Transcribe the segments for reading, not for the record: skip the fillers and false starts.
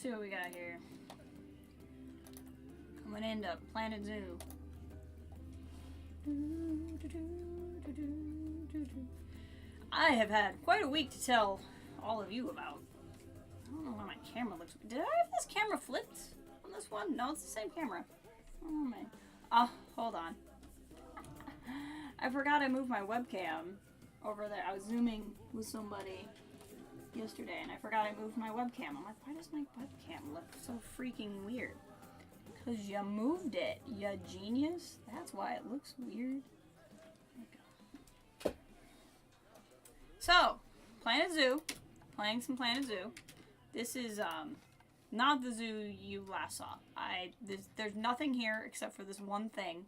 let's see what we got here. Coming into Planet Zoo. I have had quite a week to tell all of you about. I don't know why my camera looks... Did I have this camera flipped on this one? No, it's the same camera. Oh, man. Oh, hold on. I forgot I moved my webcam over there. I was zooming with somebody yesterday, and I forgot I moved my webcam. I'm like, why does my webcam look so freaking weird? Because you moved it, you genius. That's why it looks weird. There we go. So, Planet Zoo. Playing some Planet Zoo. This is, not the zoo you last saw. There's nothing here except for this one thing.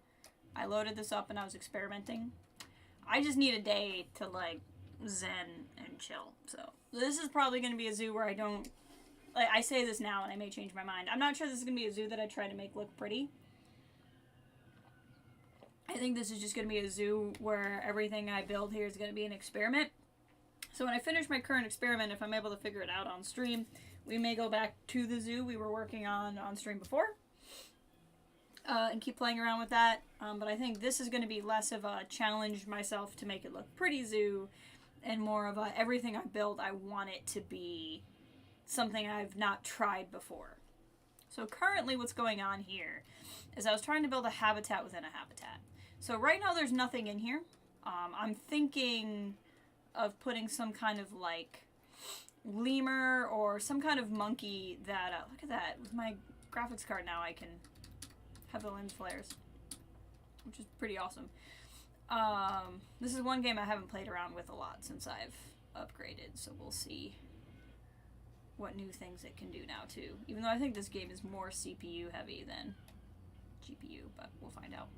I loaded this up and I was experimenting. I just need a day to, like, zen and chill. So, this is probably going to be a zoo where I don't... Like, I say this now and I may change my mind. I'm not sure this is going to be a zoo that I try to make look pretty. I think this is just going to be a zoo where everything I build here is going to be an experiment. So when I finish my current experiment, if I'm able to figure it out on stream, we may go back to the zoo we were working on stream before. And keep playing around with that. But I think this is going to be less of a challenge myself to make it look pretty zoo, and more of a everything I build, I want it to be something I've not tried before. So currently what's going on here is I was trying to build a habitat within a habitat. So right now there's nothing in here. I'm thinking of putting some kind of like lemur or some kind of monkey that, look at that, with my graphics card now I can have the lens flares, which is pretty awesome. This is one game I haven't played around with a lot since I've upgraded, so we'll see what new things it can do now too. Even though I think this game is more CPU heavy than GPU, but we'll find out.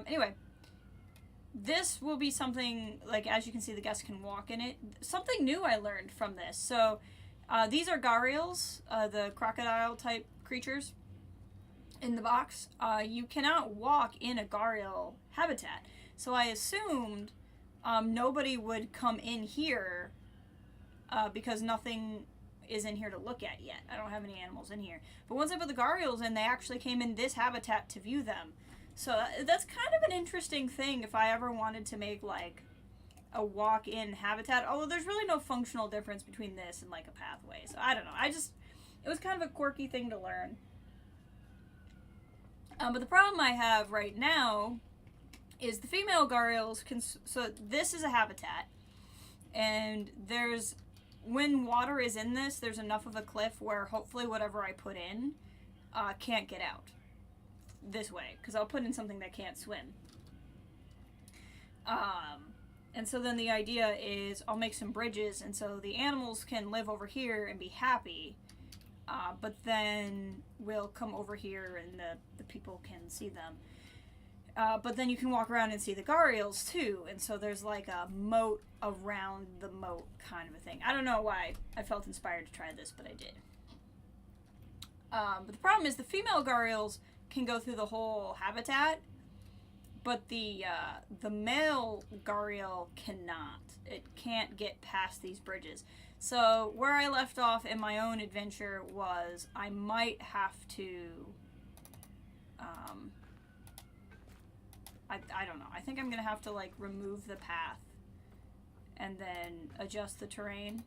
Anyway, this will be something, like, as you can see, the guests can walk in it. Something new I learned from this. So, these are gharials, the crocodile-type creatures in the box. You cannot walk in a gharial habitat. So I assumed nobody would come in here because nothing is in here to look at yet. I don't have any animals in here. But once I put the gharials in, they actually came in this habitat to view them. So that's kind of an interesting thing if I ever wanted to make, like, a walk-in habitat. Although there's really no functional difference between this and, like, a pathway. So I don't know. It was kind of a quirky thing to learn. But the problem I have right now is the female gharials can... So this is a habitat. And there's... When water is in this, there's enough of a cliff where hopefully whatever I put in can't get out this way, because I'll put in something that can't swim. And so then the idea is I'll make some bridges, and so the animals can live over here and be happy, but then we'll come over here and the people can see them. But then you can walk around and see the gharials too, and so there's like a moat around the moat kind of a thing. I don't know why I felt inspired to try this, but I did. But the problem is the female gharials can go through the whole habitat, but the male gharial cannot. It can't get past these bridges. So where I left off in my own adventure was I might have to... I don't know. I think I'm going to have to, like, remove the path and then adjust the terrain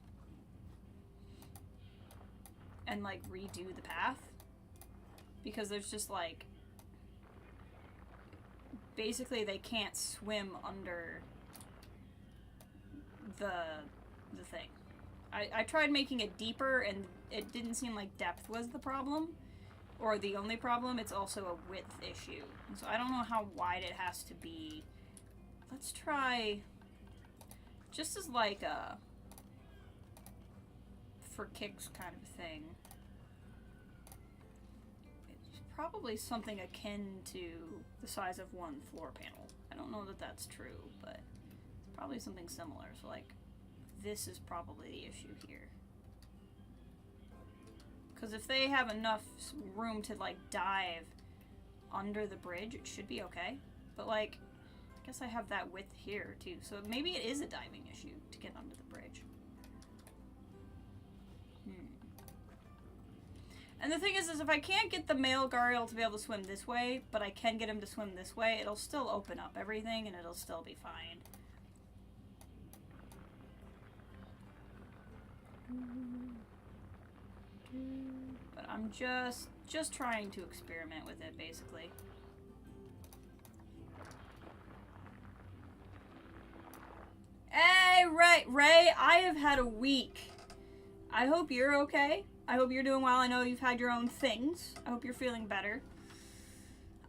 and, like, redo the path. Because there's just, like... Basically, they can't swim under the thing. I tried making it deeper, and it didn't seem like depth was the problem. Or the only problem, it's also a width issue. So I don't know how wide it has to be. Let's try, just as like a for kicks kind of thing. It's probably something akin to the size of one floor panel. I don't know that that's true, but it's probably something similar. So like, this is probably the issue here. Because if they have enough room to, like, dive under the bridge, it should be okay. But, like, I guess I have that width here, too. So maybe it is a diving issue to get under the bridge. And the thing is if I can't get the male gharial to be able to swim this way, but I can get him to swim this way, it'll still open up everything and it'll still be fine. But I'm just trying to experiment with it, basically. Hey, Ray, I have had a week. I hope you're okay. I hope you're doing well. I know you've had your own things. I hope you're feeling better.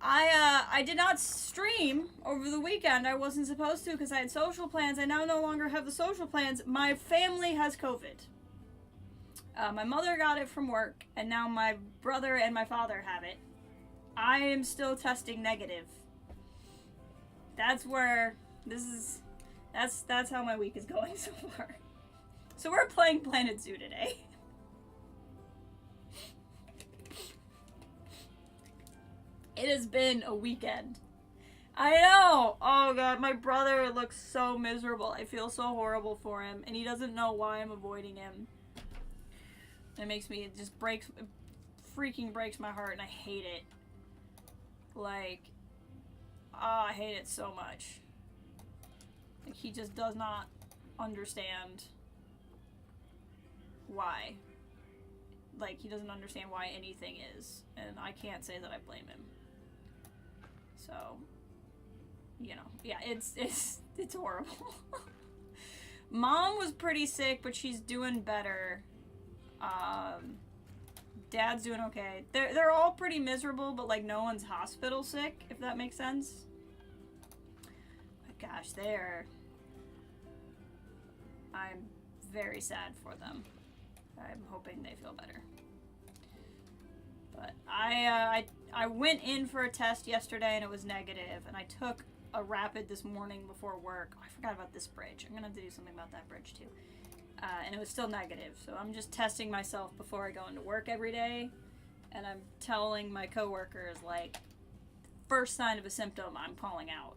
I did not stream over the weekend. I wasn't supposed to because I had social plans. I now no longer have the social plans. My family has COVID. My mother got it from work, and now my brother and my father have it. I am still testing negative. That's where this is. That's how my week is going so far. So we're playing Planet Zoo today. It has been a weekend. I know! Oh god, my brother looks so miserable. I feel so horrible for him, and he doesn't know why I'm avoiding him. It makes me, it freaking breaks my heart, and I hate it. Like, oh, I hate it so much. Like, he just does not understand why. Like, he doesn't understand why anything is, and I can't say that I blame him. So, you know, yeah, it's horrible. Mom was pretty sick, but she's doing better. Dad's doing okay. They're all pretty miserable, but like no one's hospital sick, if that makes sense. But gosh, I'm very sad for them. I'm hoping they feel better. But I went in for a test yesterday and it was negative, and I took a rapid this morning before work. Oh, I forgot about this bridge. I'm gonna have to do something about that bridge too. And it was still negative, so I'm just testing myself before I go into work every day, and I'm telling my coworkers, like, first sign of a symptom, I'm calling out,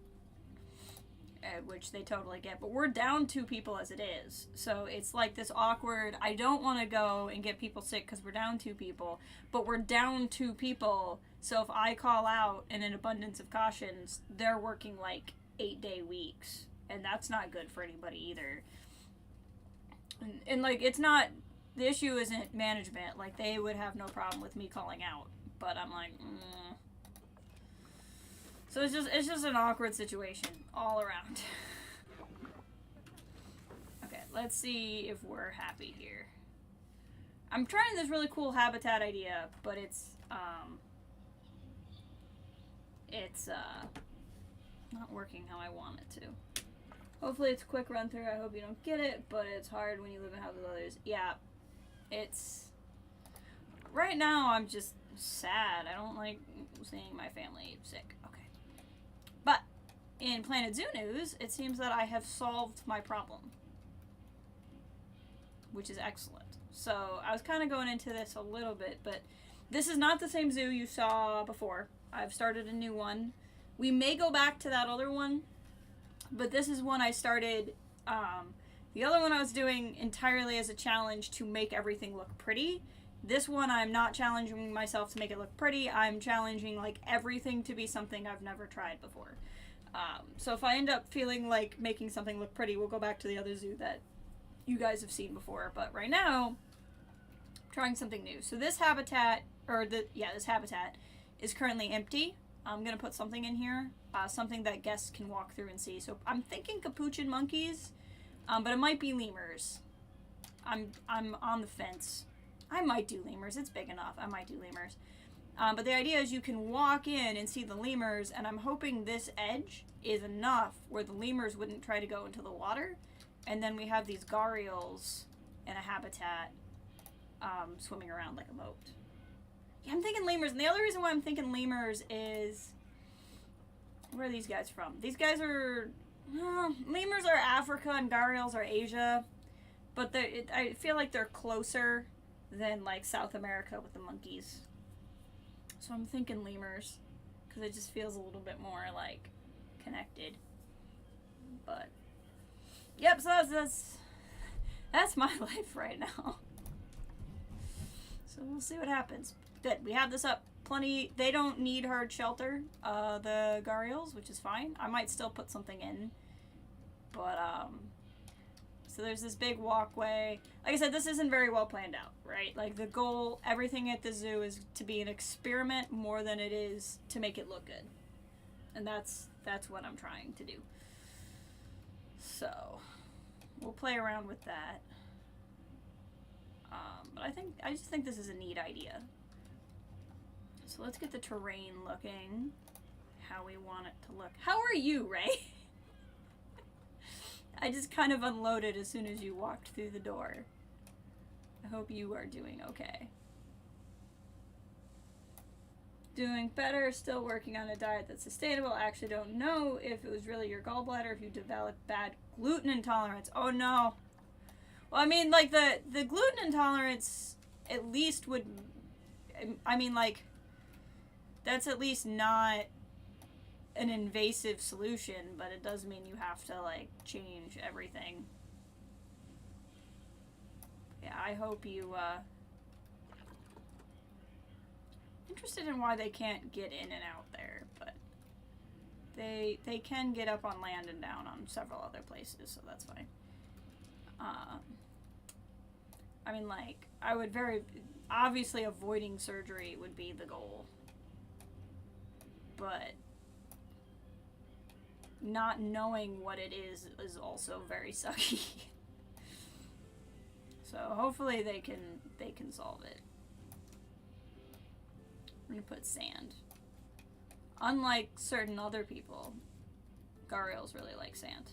which they totally get. But we're down 2 people as it is, so it's like this awkward, I don't want to go and get people sick because we're down 2 people, but we're down 2 people, so if I call out in an abundance of cautions, they're working like 8-day weeks, and that's not good for anybody either. And like, it's not, the issue isn't management. Like, they would have no problem with me calling out, but I'm like, So it's just an awkward situation all around. Okay, let's see if we're happy here. I'm trying this really cool habitat idea, but it's not working how I want it to. Hopefully it's a quick run through. I hope you don't get it, but it's hard when you live in a house with others. Yeah, it's... Right now, I'm just sad. I don't like seeing my family sick. Okay. But, in Planet Zoo news, it seems that I have solved my problem. Which is excellent. So, I was kind of going into this a little bit, but this is not the same zoo you saw before. I've started a new one. We may go back to that other one, but this is one I started. The other one I was doing entirely as a challenge to make everything look pretty. This one I'm not challenging myself to make it look pretty. I'm challenging like everything to be something I've never tried before. So if I end up feeling like making something look pretty, we'll go back to the other zoo that you guys have seen before. But right now, I'm trying something new. So this habitat, this habitat is currently empty. I'm gonna put something in here, something that guests can walk through and see. So I'm thinking capuchin monkeys, but it might be lemurs. I'm on the fence. I might do lemurs. It's big enough. I might do lemurs. But the idea is you can walk in and see the lemurs, and I'm hoping this edge is enough where the lemurs wouldn't try to go into the water, and then we have these gharials in a habitat swimming around like a boat. Yeah, I'm thinking lemurs, and the other reason why I'm thinking lemurs is... Where are these guys from? These guys are... lemurs are Africa and gharials are Asia, but I feel like they're closer than, like, South America with the monkeys. So I'm thinking lemurs, because it just feels a little bit more, like, connected. But, yep, so that's my life right now. So we'll see what happens. Good. We have this up plenty. They don't need hard shelter, the Gariels, which is fine. I might still put something in. But, so there's this big walkway. Like I said, this isn't very well planned out, right? Like, the goal, everything at the zoo is to be an experiment more than it is to make it look good. And that's what I'm trying to do. So, we'll play around with that. But I just think this is a neat idea. So let's get the terrain looking how we want it to look. How are you, Ray? I just kind of unloaded as soon as you walked through the door. I hope you are doing okay. Doing better, still working on a diet that's sustainable. I actually don't know if it was really your gallbladder, if you developed bad gluten intolerance. Oh no. Well, I mean, like, the gluten intolerance at least would, I mean, like, that's at least not an invasive solution, but it does mean you have to, like, change everything. Yeah, I hope you, interested in why they can't get in and out there, but they can get up on land and down on several other places, so that's fine. I mean, like, I would obviously avoiding surgery would be the goal, but not knowing what it is also very sucky. So hopefully they can solve it. I'm gonna put sand. Unlike certain other people, Gariels really like sand.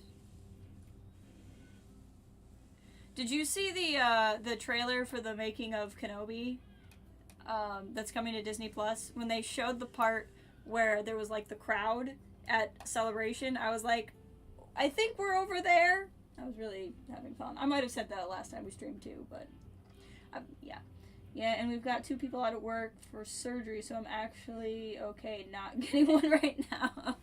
Did you see the trailer for the making of Kenobi? That's coming to Disney Plus. When they showed the part where there was like the crowd at Celebration, I was like, I think we're over there. I was really having fun. I might have said that last time we streamed too, but yeah. Yeah, and we've got 2 people out at work for surgery, so I'm actually okay not getting one right now.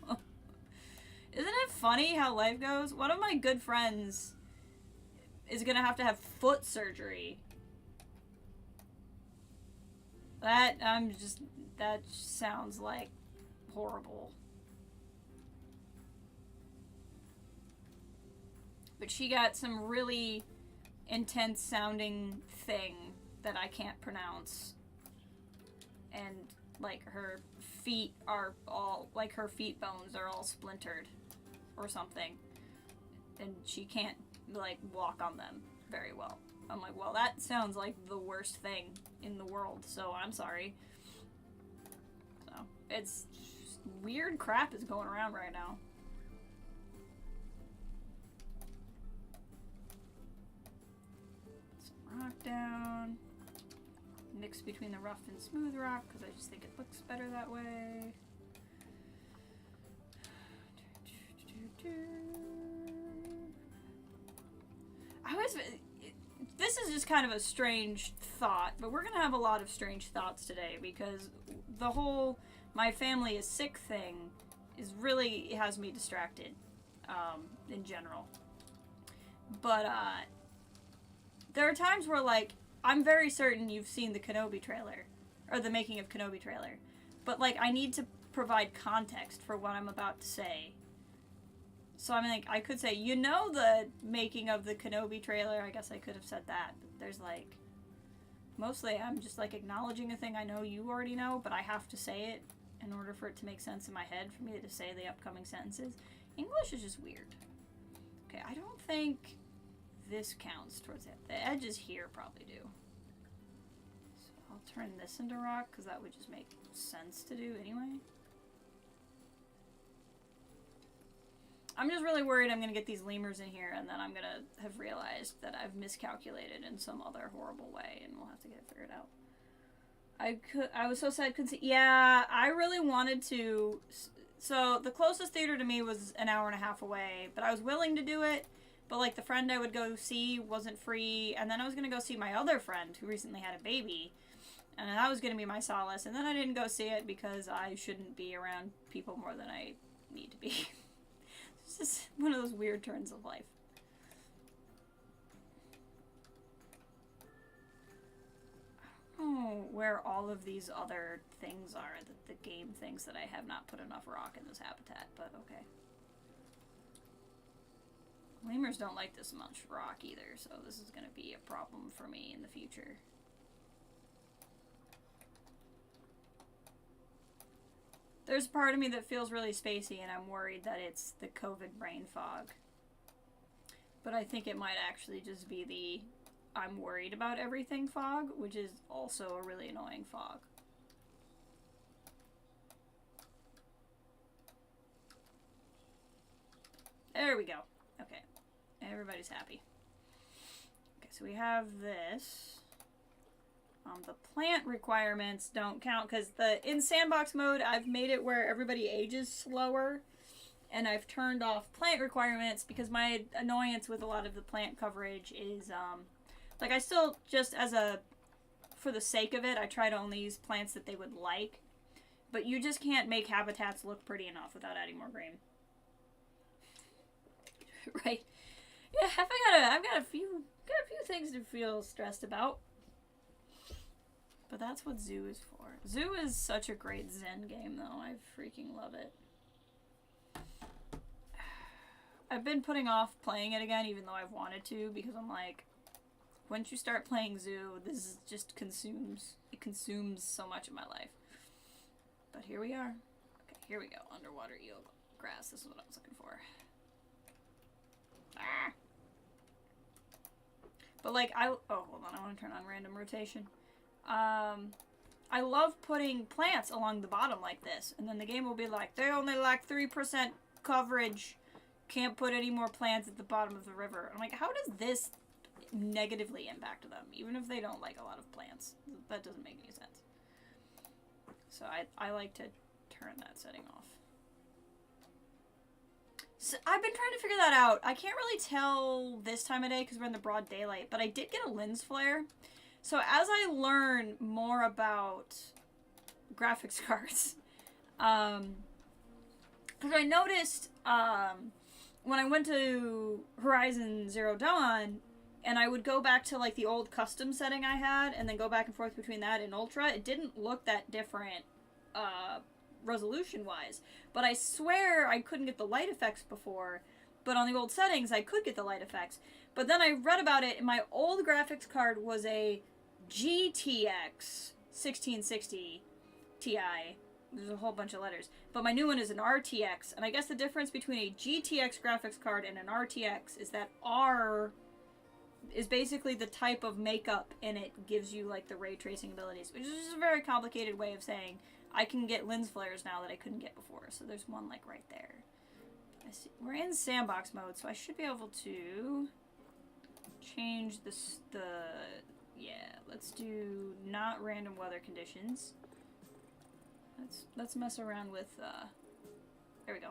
Isn't it funny how life goes? One of my good friends is gonna have to have foot surgery. That sounds like horrible. But she got some really intense sounding thing that I can't pronounce. And, like, her feet are all, like, her feet bones are all splintered or something. And she can't, like, walk on them very well. I'm like, well, that sounds like the worst thing in the world, so I'm sorry. So, it's weird crap is going around right now. Some rock down. Mix between the rough and smooth rock, because I just think it looks better that way. This is just kind of a strange thought, but we're going to have a lot of strange thoughts today, because the whole my family is sick thing really has me distracted, in general. But, there are times where, like, I'm very certain you've seen the Kenobi trailer, or the making of Kenobi trailer, but, like, I need to provide context for what I'm about to say. So I mean, like, I could say, you know, the making of the Kenobi trailer. I guess I could have said that. But there's, like, mostly I'm just, like, acknowledging a thing I know you already know, but I have to say it in order for it to make sense in my head for me to say the upcoming sentences. English is just weird. Okay, I don't think this counts towards it. The edges here probably do. So I'll turn this into rock, because that would just make sense to do anyway. I'm just really worried I'm going to get these lemurs in here, and then I'm going to have realized that I've miscalculated in some other horrible way, and we'll have to get it figured out. I was so sad I couldn't see. Yeah, I really wanted to. So the closest theater to me was an hour and a half away, but I was willing to do it. But, like, the friend I would go see wasn't free, and then I was going to go see my other friend who recently had a baby, and that was going to be my solace, and then I didn't go see it because I shouldn't be around people more than I need to be. It's just one of those weird turns of life. I don't know where all of these other things are that the game thinks that I have not put enough rock in this habitat, but okay. Lemurs don't like this much rock either, so this is going to be a problem for me in the future. There's a part of me that feels really spacey, and I'm worried that it's the COVID brain fog. But I think it might actually just be the I'm worried about everything fog, which is also a really annoying fog. There we go. Okay. Everybody's happy. Okay, so we have this. The plant requirements don't count because in sandbox mode, I've made it where everybody ages slower, and I've turned off plant requirements because my annoyance with a lot of the plant coverage is, like, I still just for the sake of it, I try to only use plants that they would like, but you just can't make habitats look pretty enough without adding more green. Right? Yeah, I've got a few things to feel stressed about. But that's what Zoo is for. Zoo is such a great Zen game, though. I freaking love it. I've been putting off playing it again, even though I've wanted to, because I'm like, once you start playing Zoo, this just consumes so much of my life. But here we are. Okay, here we go. Underwater eel grass. This is what I was looking for. Ah! But like, oh, hold on. I want to turn on random rotation. I love putting plants along the bottom like this, and then the game will be like, they only lack 3% coverage, can't put any more plants at the bottom of the river. I'm like, how does this negatively impact them, even if they don't like a lot of plants? That doesn't make any sense. So I like to turn that setting off. So I've been trying to figure that out. I can't really tell this time of day because we're in the broad daylight, but I did get a lens flare. So as I learn more about graphics cards, because I noticed when I went to Horizon Zero Dawn, and I would go back to like the old custom setting I had, and then go back and forth between that and Ultra, it didn't look that different resolution-wise. But I swear I couldn't get the light effects before, but on the old settings I could get the light effects. But then I read about it, and my old graphics card was a GTX 1660 Ti. There's a whole bunch of letters. But my new one is an RTX. And I guess the difference between a GTX graphics card and an RTX is that R is basically the type of makeup, and it gives you like the ray tracing abilities, which is just a very complicated way of saying I can get lens flares now that I couldn't get before. So there's one like right there. I see. We're in sandbox mode, so I should be able to change this. Yeah, let's do not random weather conditions. Let's mess around with, there we go.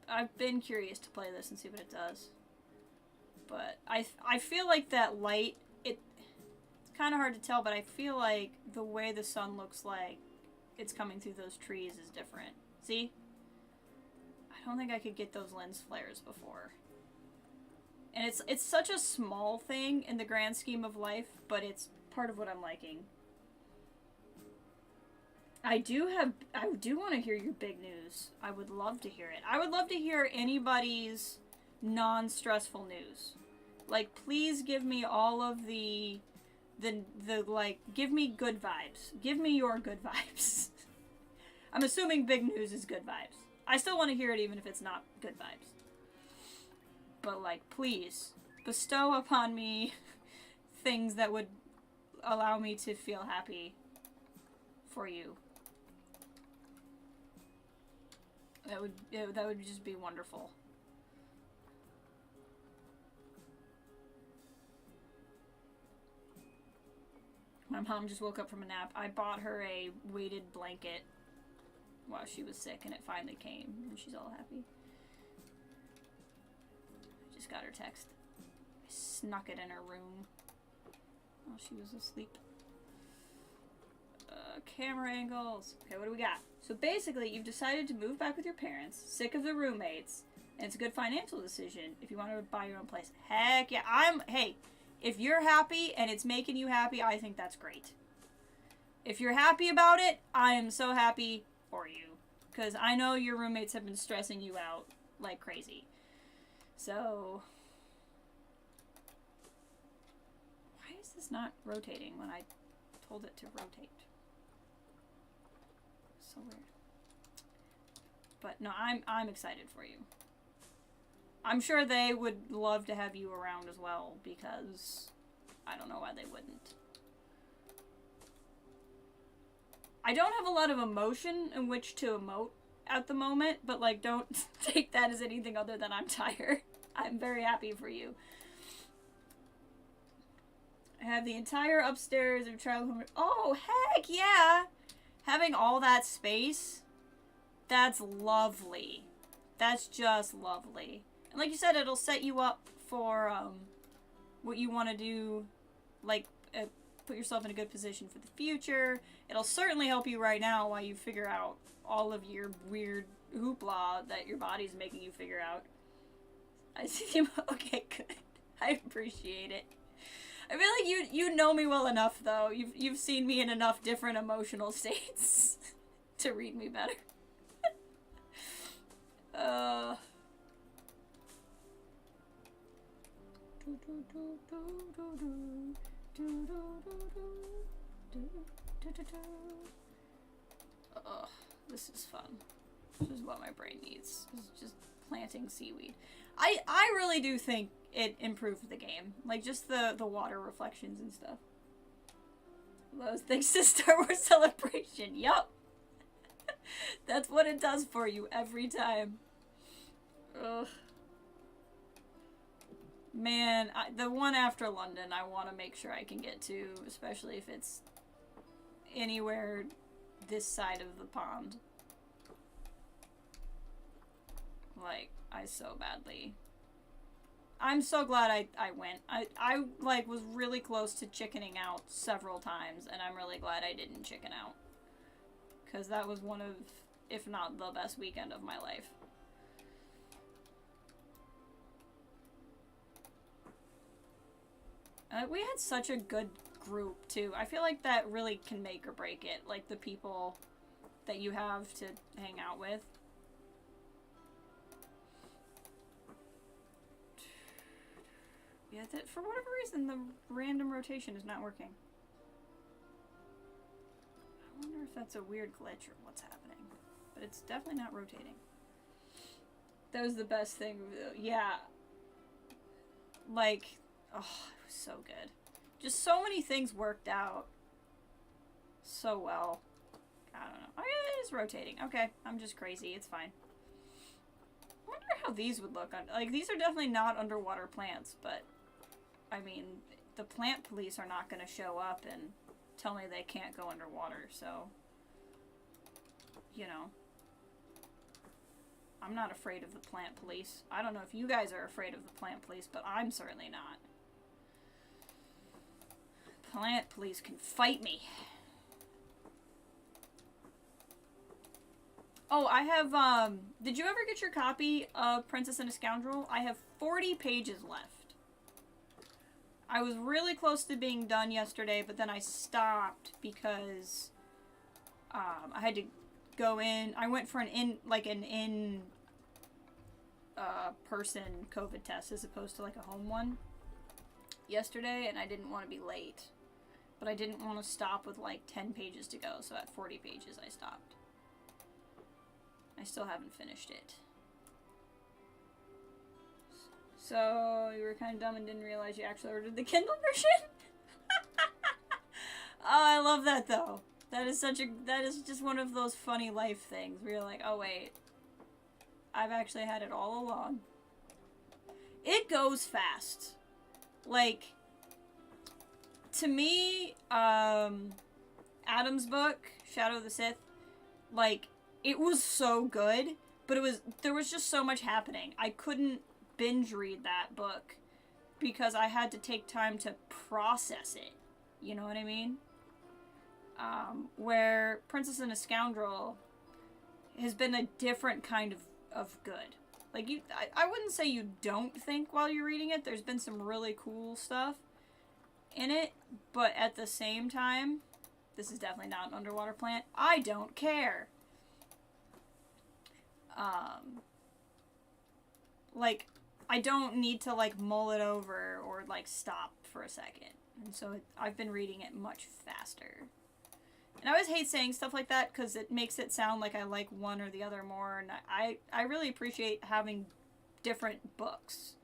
I've been curious to play this and see what it does. But I feel like that light, it's kind of hard to tell, but I feel like the way the sun looks like it's coming through those trees is different. See? I don't think I could get those lens flares before. And it's such a small thing in the grand scheme of life, but it's part of what I'm liking. I do want to hear your big news. I would love to hear it. I would love to hear anybody's non-stressful news. Like, please give me all of the like, give me good vibes. Give me your good vibes. I'm assuming big news is good vibes. I still want to hear it even if it's not good vibes. But, like, please, bestow upon me things that would allow me to feel happy for you. That would just be wonderful. My mom just woke up from a nap. I bought her a weighted blanket while she was sick, and it finally came, and she's all happy. Just got her text. I snuck it in her room while she was asleep. Camera angles. Okay, what do we got? So basically, you've decided to move back with your parents, sick of the roommates, And it's a good financial decision if you want to buy your own place. Heck yeah. Hey, if you're happy and it's making you happy, I think that's great. If you're happy about it, I am so happy for you. Because I know your roommates have been stressing you out like crazy. So, why is this not rotating when I told it to rotate? So weird. But no, I'm excited for you. I'm sure they would love to have you around as well, because I don't know why they wouldn't. I don't have a lot of emotion in which to emote at the moment, but like, don't take that as anything other than I'm tired. I'm very happy for you. I have the entire upstairs of childhood. Oh, heck yeah! Having all that space, that's lovely. That's just lovely. And like you said, it'll set you up for what you want to do, like put yourself in a good position for the future. It'll certainly help you right now while you figure out all of your weird hoopla that your body's making you figure out. I see you. Okay, good. I appreciate it. I feel like you know me well enough, though. You've seen me in enough different emotional states to read me better. This is fun. This is what my brain needs. This is just planting seaweed. I really do think it improved the game. Like, just the water reflections and stuff. Those thanks to Star Wars Celebration. Yup. That's what it does for you every time. Ugh. Man, the one after London I want to make sure I can get to, especially if it's anywhere this side of the pond. Like, I so badly... I'm so glad I went. I like, was really close to chickening out several times, and I'm really glad I didn't chicken out. Because that was one of, if not the best weekend of my life. We had such a good group, too. I feel like that really can make or break it. Like, the people that you have to hang out with. Yeah, for whatever reason, the random rotation is not working. I wonder if that's a weird glitch or what's happening. But it's definitely not rotating. That was the best thing. Yeah. Like, oh, it was so good. Just so many things worked out so well. I don't know. Oh, yeah, it is rotating. Okay, I'm just crazy. It's fine. I wonder how these would look. Like, these are definitely not underwater plants, but... I mean, the plant police are not going to show up and tell me they can't go underwater, so, you know. I'm not afraid of the plant police. I don't know if you guys are afraid of the plant police, but I'm certainly not. Plant police can fight me. Oh, I have, did you ever get your copy of Princess and a Scoundrel? I have 40 pages left. I was really close to being done yesterday, but then I stopped because I had to go in. I went for an in-person COVID test as opposed to like a home one yesterday, and I didn't want to be late. But I didn't want to stop with like 10 pages to go, so at 40 pages I stopped. I still haven't finished it. So, you were kind of dumb and didn't realize you actually ordered the Kindle version? Oh, I love that, though. That is just one of those funny life things where you're like, oh, wait. I've actually had it all along. It goes fast. Like, to me, Adam's book, Shadow of the Sith, like, it was so good, but there was just so much happening. I couldn't binge read that book because I had to take time to process it. You know what I mean? Where Princess and a Scoundrel has been a different kind of good. Like, I wouldn't say you don't think while you're reading it. There's been some really cool stuff in it, but at the same time, this is definitely not an underwater plant. I don't care. Like, I don't need to, like, mull it over or, like, stop for a second. And so I've been reading it much faster. And I always hate saying stuff like that because it makes it sound like I like one or the other more. And I really appreciate having different books.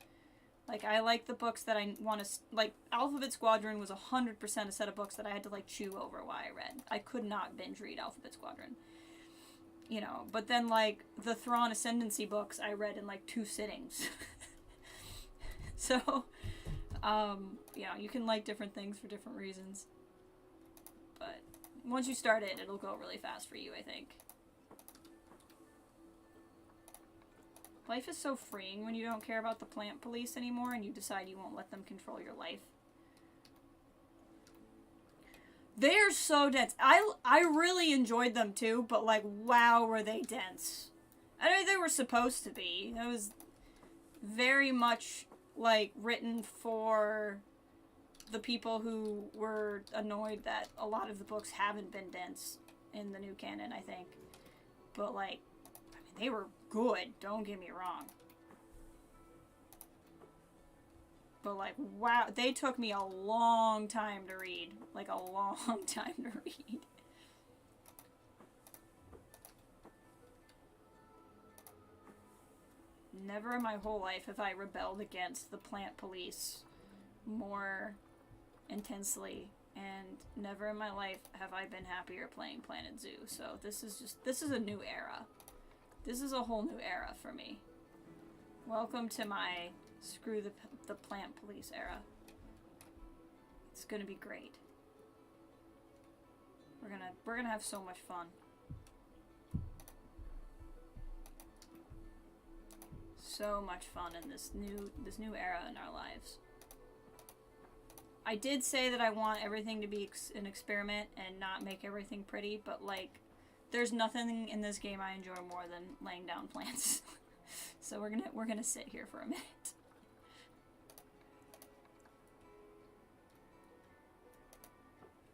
Like, I like the books that I want to... Like, Alphabet Squadron was 100% a set of books that I had to, like, chew over while I read. I could not binge read Alphabet Squadron. You know, but then, like, the Thrawn Ascendancy books I read in, like, 2 sittings. So, yeah, you can like different things for different reasons. But once you start it, it'll go really fast for you, I think. Life is so freeing when you don't care about the plant police anymore and you decide you won't let them control your life. They're so dense. I really enjoyed them too, but like, wow, were they dense. I know they were supposed to be. It was very much like written for the people who were annoyed that a lot of the books haven't been dense in the new canon, I think. But like, I mean, they were good, don't get me wrong. But like, wow, they took me a long time to read. Like, a long time to read. Never in my whole life have I rebelled against the plant police more intensely, and never in my life have I been happier playing Planet Zoo. So this is a new era. This is a whole new era for me. Welcome to my screw the plant police era. It's gonna be great. We're gonna have so much fun. So much fun in this new era in our lives. I did say that I want everything to be an experiment and not make everything pretty, but like, there's nothing in this game I enjoy more than laying down plants. So we're gonna sit here for a minute.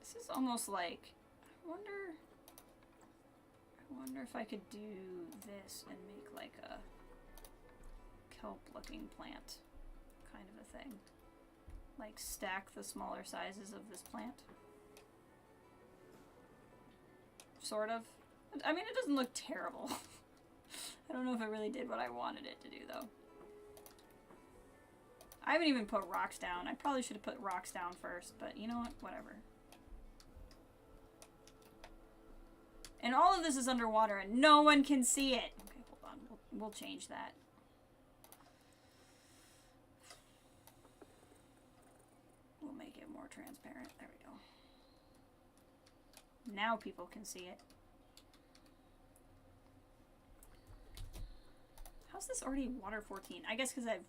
This is almost like, I wonder if I could do this and make like a kelp-looking plant kind of a thing. Like, stack the smaller sizes of this plant. Sort of. I mean, it doesn't look terrible. I don't know if it really did what I wanted it to do, though. I haven't even put rocks down. I probably should have put rocks down first, but you know what? Whatever. And all of this is underwater, and no one can see it. Okay, hold on. We'll change that. We'll make it more transparent. There we go. Now people can see it. How's this already water 14? I guess because I've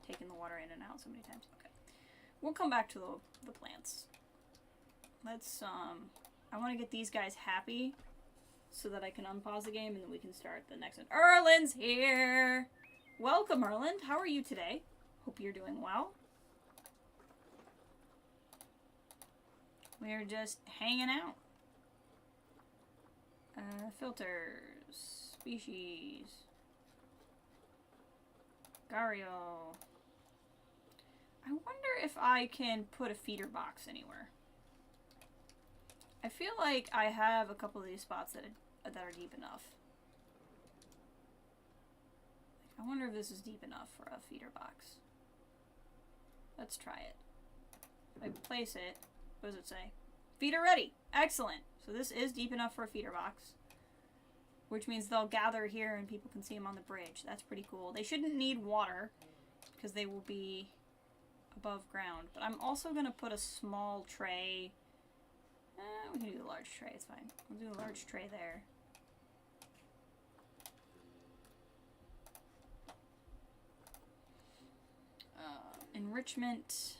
taken the water in and out so many times. Okay. We'll come back to the plants. Let's, I want to get these guys happy so that I can unpause the game and then we can start the next one. Erland's here! Welcome, Erland. How are you today? Hope you're doing well. We're just hanging out. Filters. Species. Gario. I wonder if I can put a feeder box anywhere. I feel like I have a couple of these spots that are deep enough. I wonder if this is deep enough for a feeder box. Let's try it. If I place it, what does it say? Feeder ready! Excellent! So this is deep enough for a feeder box. Which means they'll gather here and people can see them on the bridge. That's pretty cool. They shouldn't need water because they will be above ground. But I'm also going to put a small tray. We can do the large tray. It's fine. We'll do a large tray there. Enrichment.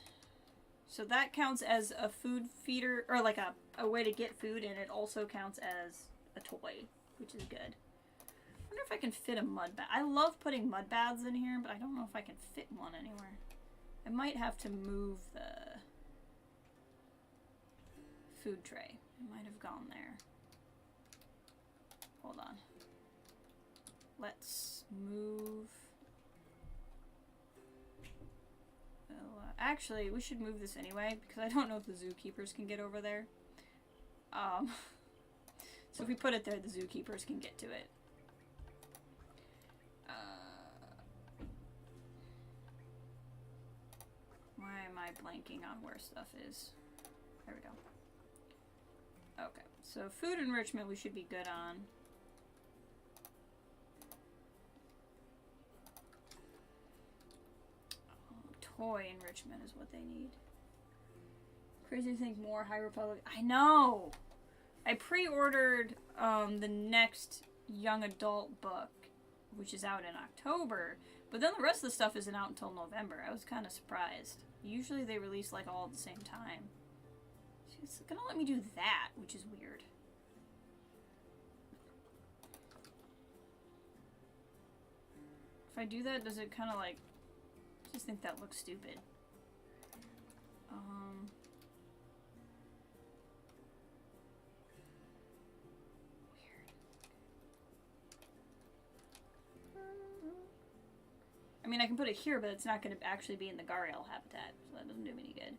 So that counts as a food feeder, or like a way to get food, and it also counts as a toy, which is good. I wonder if I can fit a mud bath. I love putting mud baths in here, but I don't know if I can fit one anywhere. I might have to move the food tray. It might have gone there. Hold on. Let's move. Actually, we should move this anyway, because I don't know if the zookeepers can get over there. So if we put it there, the zookeepers can get to it. Why am I blanking on where stuff is? There we go. Okay, so food enrichment we should be good on. Toy enrichment is what they need. Crazy to think more High Republic. I know! I pre-ordered the next young adult book, which is out in October, but then the rest of the stuff isn't out until November. I was kind of surprised. Usually they release like all at the same time. She's gonna let me do that, which is weird. If I do that, does it kind of like... I just think that looks stupid. Weird. I mean, I can put it here, but it's not going to actually be in the Gariel habitat, so that doesn't do me any good.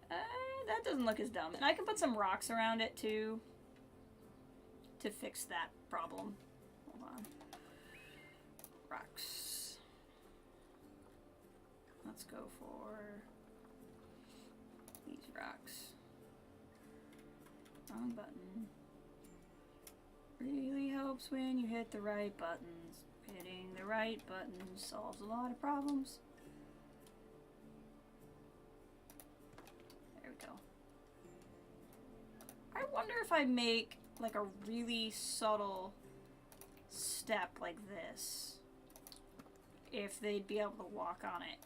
That doesn't look as dumb. And I can put some rocks around it, too, to fix that problem. Hold on. Rocks. Let's go for these rocks. Wrong button. Really helps when you hit the right buttons. Hitting the right button solves a lot of problems. There we go. I wonder if I make like a really subtle step like this, if they'd be able to walk on it.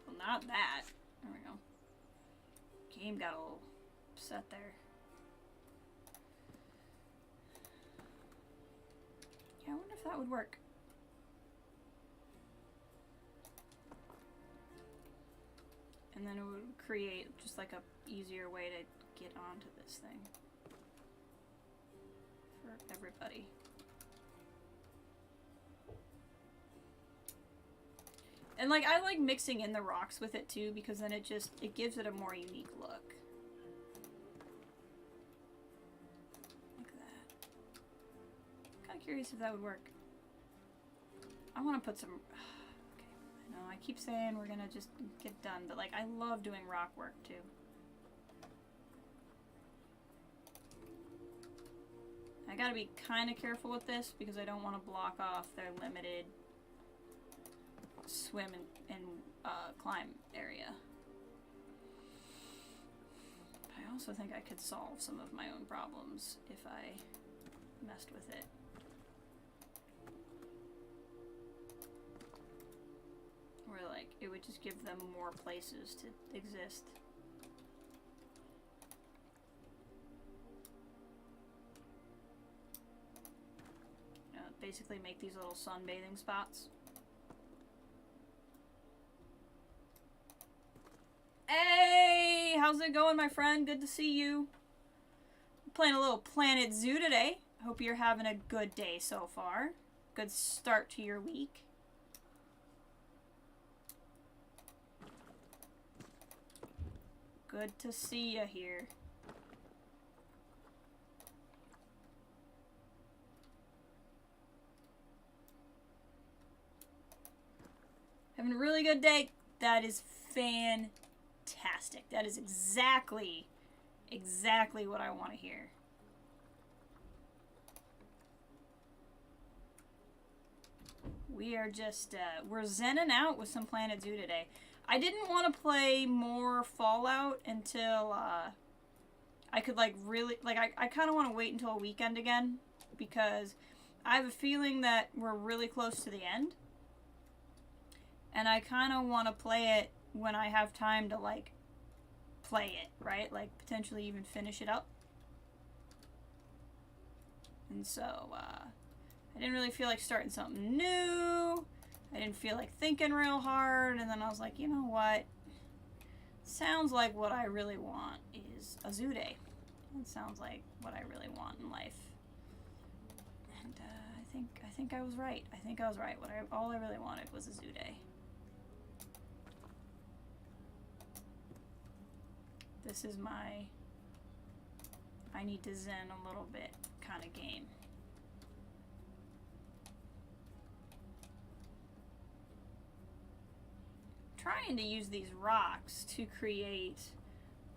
Well, not that. There we go. Game got a little upset there. Yeah, I wonder if that would work. And then it would create just like a easier way to get onto this thing for everybody. And like I like mixing in the rocks with it too, because then it gives it a more unique look. Like that. Kind of curious if that would work. I want to put some. Okay, I know I keep saying we're gonna just get done, but like I love doing rock work too. I gotta be kind of careful with this because I don't want to block off their limited swim and climb area. But I also think I could solve some of my own problems if I messed with it. Where like it would just give them more places to exist. Basically make these little sunbathing spots. Hey, how's it going, my friend? Good to see you. I'm playing a little Planet Zoo today. Hope you're having a good day so far. Good start to your week. Good to see you here. Having a really good day. That is fantastic. That is exactly what I want to hear. We are just, we're zenning out with some Planet Zoo today. I didn't want to play more Fallout until, I could, like, really, like, I kind of want to wait until a weekend again, because I have a feeling that we're really close to the end. And I kind of want to play it when I have time to, like, play it, right? Like, potentially even finish it up. And so, I didn't really feel like starting something new. I didn't feel like thinking real hard. And then I was like, you know what? Sounds like what I really want is a zoo day. It sounds like what I really want in life. And I think I was right. I think I was right. All I really wanted was a zoo day. This is my I need to zen a little bit kind of game. Trying to use these rocks to create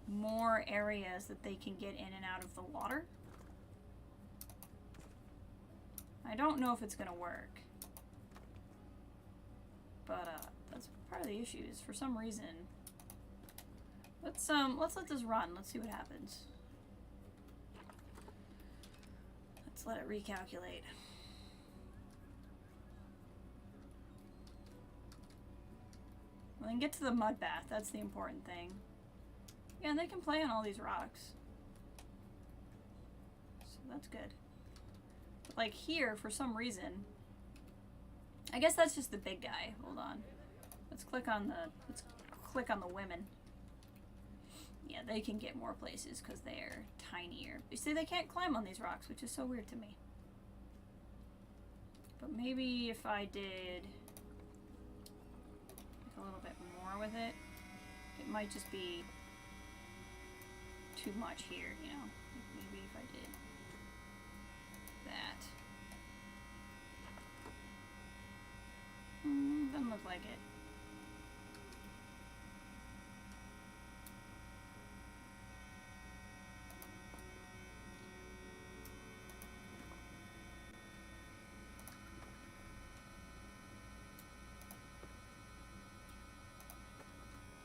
more areas that they can get in and out of the water. I don't know if it's gonna work, but that's part of the issue. Is for some reason. Let's let this run. Let's see what happens. Let's let it recalculate. Well, then get to the mud bath. That's the important thing. Yeah, and they can play on all these rocks. So that's good. But like here, for some reason, I guess that's just the big guy. Hold on. Let's click on the women. Yeah, they can get more places because they're tinier. You see, they can't climb on these rocks, which is so weird to me. But maybe if I did like a little bit more with it, it might just be too much here, you know? Maybe if I did that. Doesn't look like it.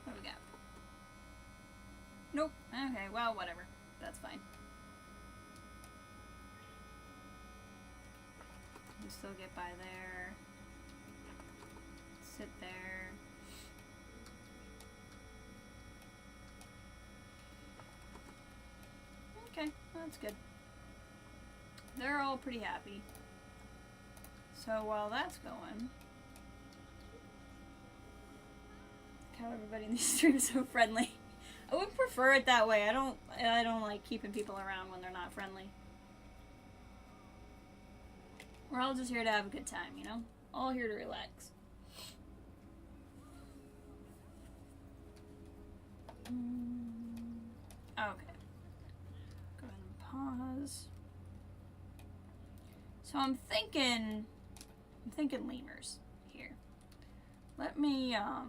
What do we got? Nope. Okay, well, whatever. That's fine. You still get by there. Sit there. Okay, that's good. They're all pretty happy. So while that's going, look how everybody in these streams is so friendly. I would prefer it that way. I don't like keeping people around when they're not friendly. We're all just here to have a good time, you know? All here to relax. Okay. Go ahead and pause. So I'm thinking lemurs here. Let me go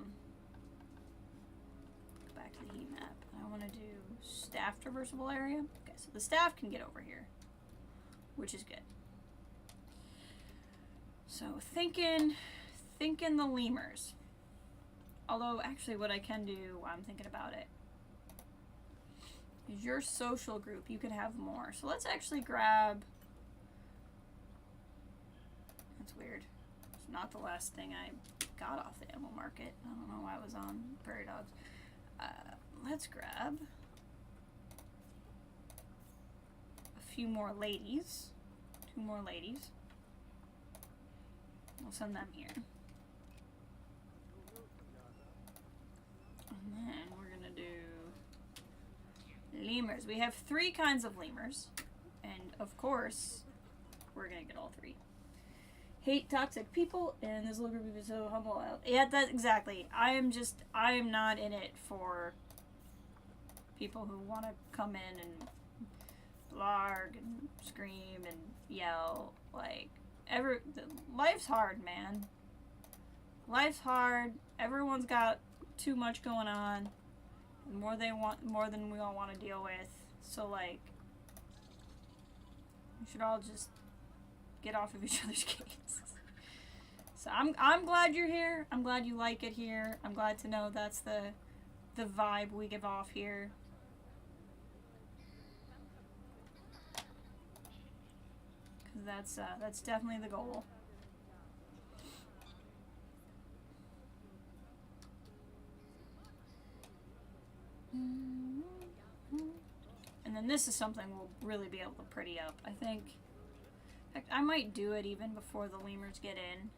back to the heat map. I want to do staff traversable area. Okay, so the staff can get over here, which is good. So thinking the lemurs. Although actually what I can do while I'm thinking about it is your social group. You could have more. So let's actually grab. That's weird. It's not the last thing I got off the animal market. I don't know why I was on prairie dogs. Let's grab a few more ladies. 2 more ladies. We'll send them here. And then we're gonna do lemurs. We have 3 kinds of lemurs. And of course, we're gonna get all 3. Hate toxic people, and this little group is so humble. Yeah, that's exactly. I am not in it for people who want to come in and blarg and scream and yell. Like, life's hard, man. Life's hard. Everyone's got too much going on. More than we all want to deal with. So, like, we should all just get off of each other's cases. So I'm glad you're here. I'm glad you like it here. I'm glad to know that's the vibe we give off here. Because that's definitely the goal. then this is something we'll really be able to pretty up, I think. In fact, I might do it even before the lemurs get in.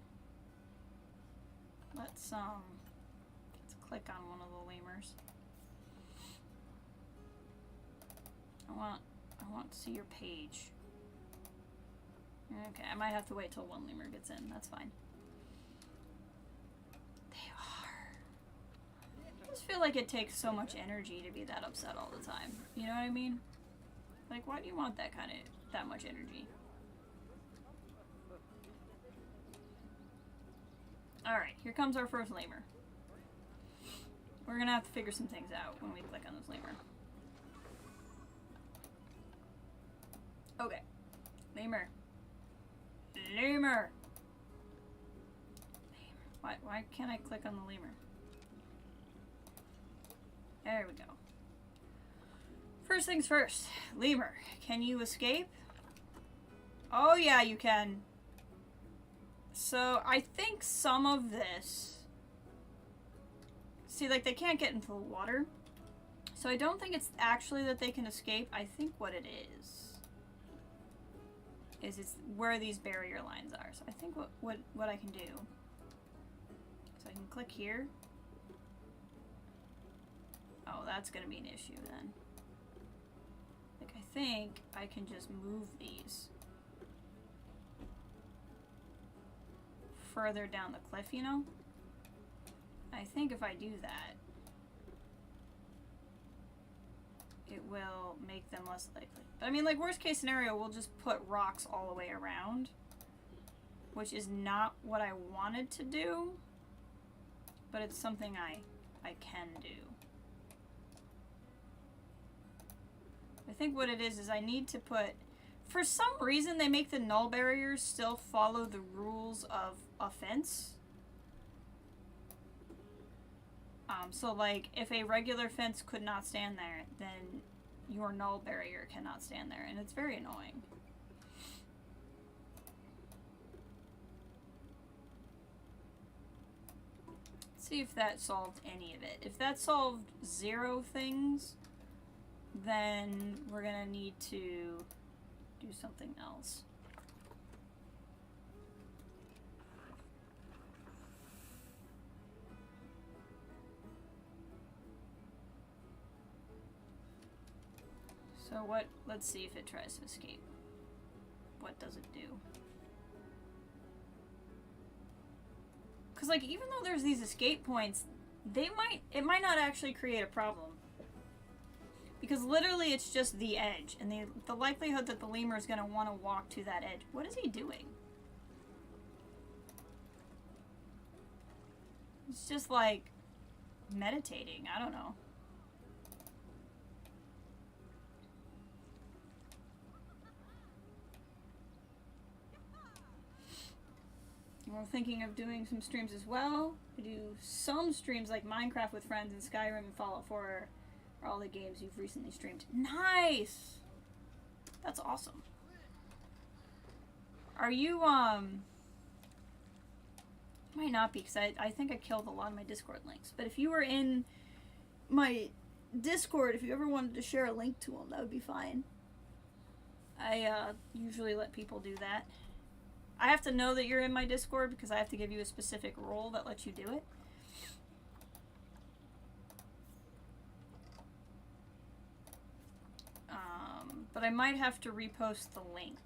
Let's click on one of the lemurs. I want to see your page. Okay, I might have to wait till one lemur gets in. That's fine. They are. I just feel like it takes so much energy to be that upset all the time. You know what I mean? Like, why do you want that much energy? Alright, here comes our first lemur. We're gonna have to figure some things out when we click on this lemur. Okay. Lemur. Lemur! Why can't I click on the lemur? There we go. First things first. Lemur, can you escape? Oh yeah, you can. So, I think some of this... See, like, they can't get into the water. So I don't think it's actually that they can escape. I think what it is it's where these barrier lines are. So I think what I can do... So I can click here. Oh, that's going to be an issue then. Like, I think I can just move these further down the cliff, you know? I think if I do that, it will make them less likely. But I mean, like, worst case scenario, we'll just put rocks all the way around, which is not what I wanted to do, but it's something I can do. I think what it is I need to put... For some reason, they make the null barriers still follow the rules of a fence. So, like, if a regular fence could not stand there, then your null barrier cannot stand there, and it's very annoying. Let's see if that solved any of it. If that solved 0 things, then we're gonna need to do something else. So let's see if it tries to escape. What does it do? Because, like, even though there's these escape points, it might not actually create a problem. Because literally it's just the edge, and the likelihood that the lemur is going to want to walk to that edge. What is he doing? It's just like meditating. I don't know. We're thinking of doing some streams as well. We do some streams like Minecraft with friends and Skyrim and Fallout 4 are all the games you've recently streamed. Nice! That's awesome. Are you, might not be, because I think I killed a lot of my Discord links. But if you were in my Discord, if you ever wanted to share a link to them, that would be fine. I usually let people do that. I have to know that you're in my Discord because I have to give you a specific role that lets you do it. But I might have to repost the link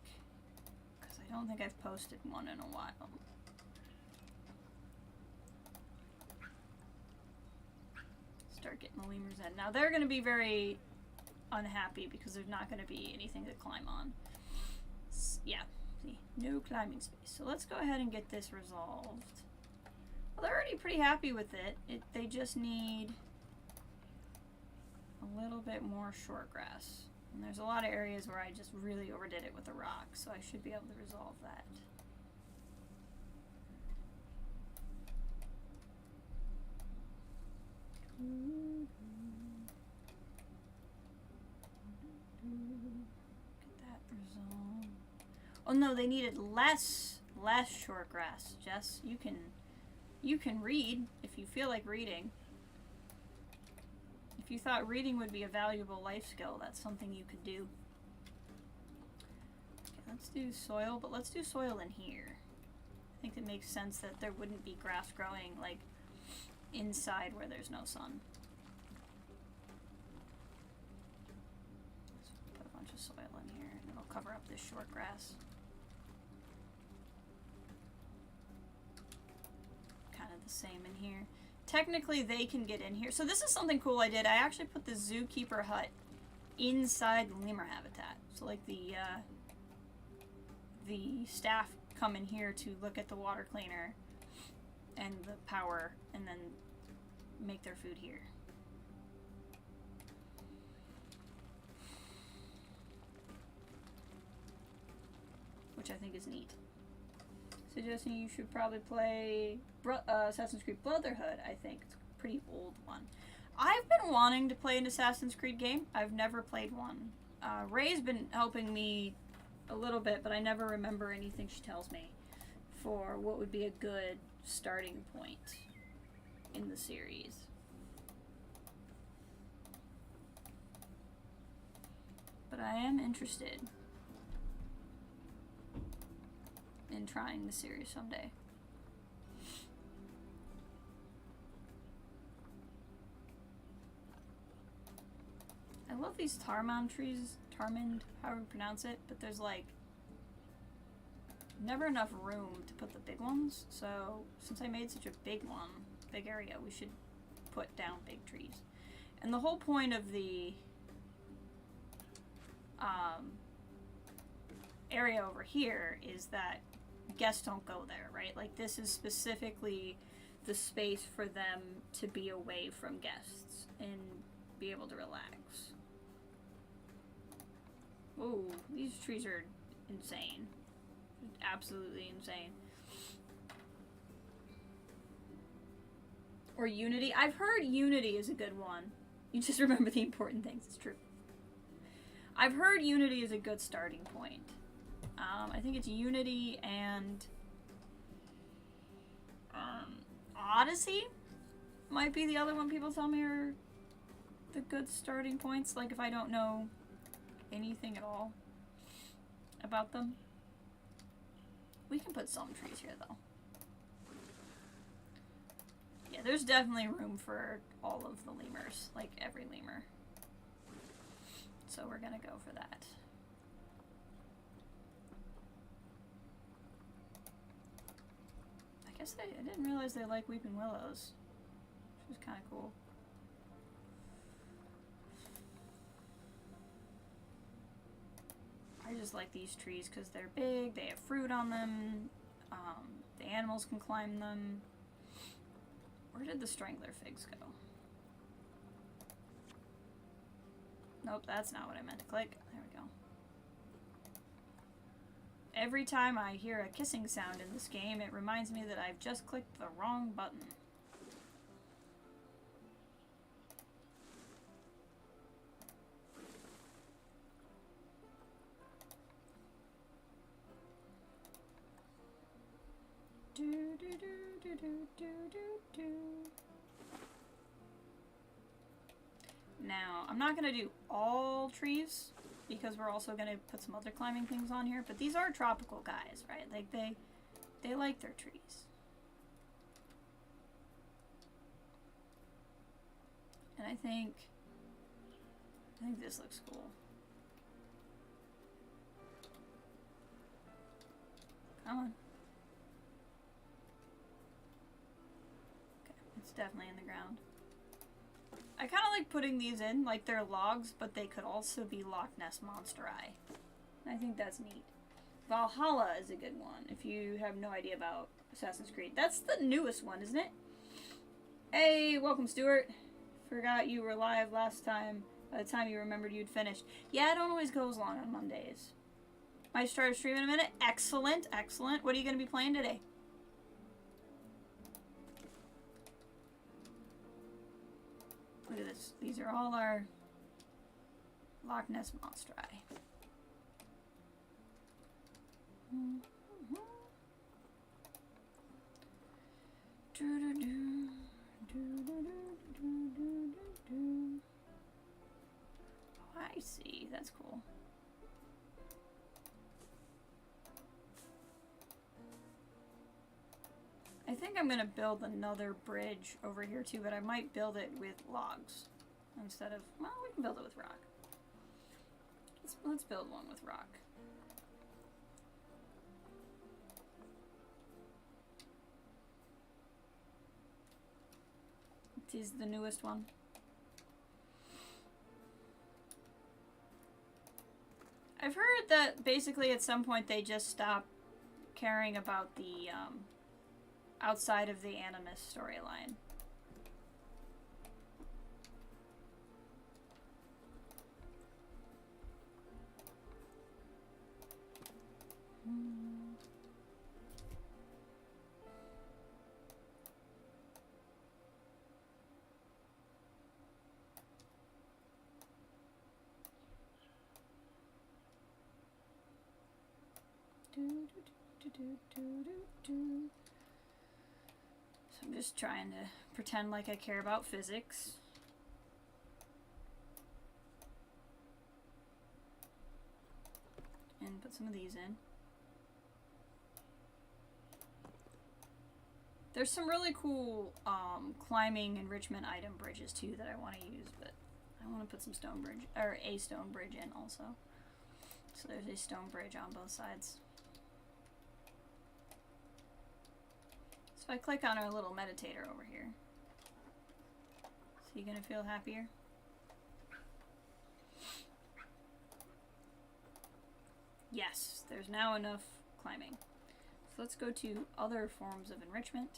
because I don't think I've posted one in a while. Start getting the lemurs in. Now they're going to be very unhappy because there's not going to be anything to climb on. Yeah. See, no climbing space. So let's go ahead and get this resolved. Well, they're already pretty happy with it. They just need a little bit more short grass. And there's a lot of areas where I just really overdid it with the rock, so I should be able to resolve that. Get that resolved. Oh no, they needed less short grass. Jess, you can read if you feel like reading. If you thought reading would be a valuable life skill, that's something you could do. Okay, let's do soil, but let's do soil in here. I think it makes sense that there wouldn't be grass growing, like, inside where there's no sun. Let's put a bunch of soil in here, and it'll cover up this short grass. Kind of the same in here. Technically, they can get in here. So this is something cool I did. I actually put the zookeeper hut inside the lemur habitat. So, like, the staff come in here to look at the water cleaner and the power, and then make their food here. Which I think is neat. Suggesting you should probably play Assassin's Creed Brotherhood, I think. It's a pretty old one. I've been wanting to play an Assassin's Creed game. I've never played one. Ray's been helping me a little bit, but I never remember anything she tells me for what would be a good starting point in the series. But I am interested in trying the series someday. I love these Tarmand trees, Tarmand, however you pronounce it, but there's like never enough room to put the big ones, so since I made such a big area, we should put down big trees. And the whole point of the area over here is that guests don't go there, right? Like, this is specifically the space for them to be away from guests and be able to relax. Whoa, these trees are insane. Absolutely insane. Or Unity. I've heard Unity is a good one. You just remember the important things. It's true. I've heard Unity is a good starting point. I think it's Unity and Odyssey might be the other one people tell me are the good starting points. Like, if I don't know anything at all about them. We can put some trees here, though. Yeah, there's definitely room for all of the lemurs, like every lemur. So we're gonna go for that. I guess I didn't realize they like weeping willows, which is kind of cool. I just like these trees because they're big, they have fruit on them, the animals can climb them. Where did the strangler figs go? Nope, that's not what I meant to click. There we go. Every time I hear a kissing sound in this game, it reminds me that I've just clicked the wrong button. Now, I'm not going to do all trees because we're also going to put some other climbing things on here, but these are tropical guys, right? Like, they like their trees. And I think this looks cool. Come on. It's definitely in the ground. I kind of like putting these in, like they're logs, but they could also be Loch Ness Monster Eye. I think that's neat. Valhalla is a good one, if you have no idea about Assassin's Creed. That's the newest one, isn't it? Hey, welcome, Stuart. Forgot you were live last time. By the time you remembered you'd finished. Yeah, I don't always go as long on Mondays. Might start a stream in a minute. Excellent, excellent. What are you going to be playing today? Look at this. These are all our Loch Ness Monster Eye. I see. That's cool. I think I'm gonna build another bridge over here too, but I might build it with logs instead of, well, we can build it with rock. Let's build one with rock. It is the newest one. I've heard that basically at some point they just stop caring about the outside of the Animus storyline. So I'm just trying to pretend like I care about physics. And put some of these in. There's some really cool climbing enrichment item bridges too that I want to use, but I want to put some stone bridge, or a stone bridge in also. So there's a stone bridge on both sides. So if I click on our little meditator over here, is he gonna feel happier? Yes, there's now enough climbing. So let's go to other forms of enrichment.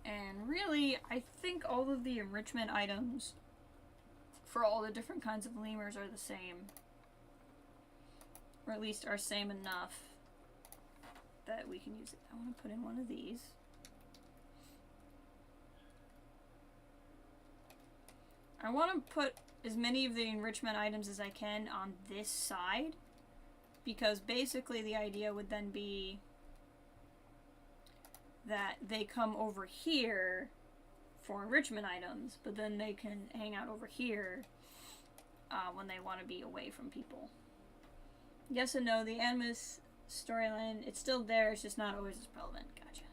And really, I think all of the enrichment items for all the different kinds of lemurs are the same. Or at least are same enough that we can use it. I want to put in one of these. I want to put as many of the enrichment items as I can on this side, because basically the idea would then be that they come over here for enrichment items, but then they can hang out over here when they want to be away from people. Yes and no, the Animus storyline, it's still there, it's just not always as relevant. Gotcha.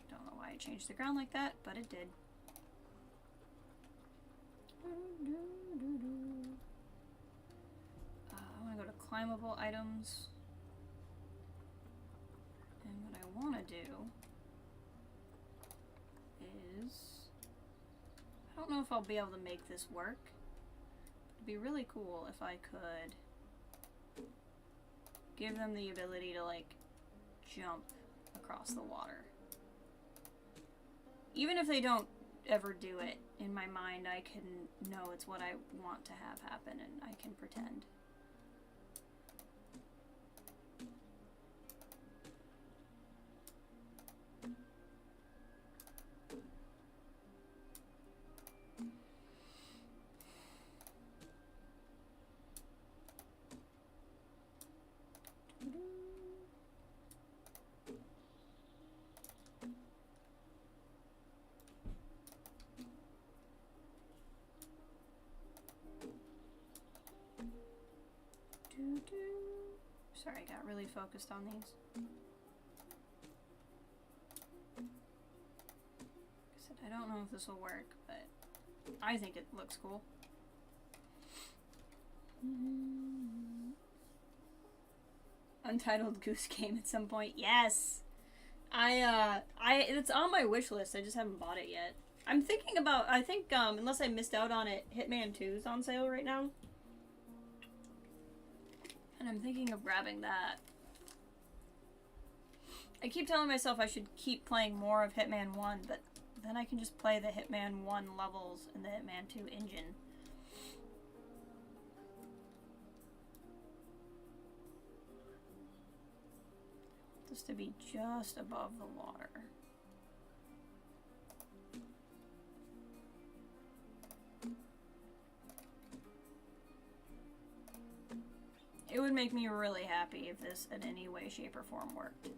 Don't know why it changed the ground like that, but it did. I want to go to climbable items. And what I want to do is, I don't know if I'll be able to make this work. It'd be really cool if I could give them the ability to like jump across the water. Even if they don't ever do it, in my mind I can know it's what I want to have happen and I can pretend. Sorry, I got really focused on these. Like I said, I don't know if this will work, but I think it looks cool. Untitled Goose Game at some point. Yes! It's on my wish list. I just haven't bought it yet. I'm thinking about, I think, unless I missed out on it, Hitman 2 is on sale right now. And I'm thinking of grabbing that. I keep telling myself I should keep playing more of Hitman 1, but then I can just play the Hitman 1 levels in the Hitman 2 engine. Just to be just above the water. make me really happy if this in any way, shape, or form worked.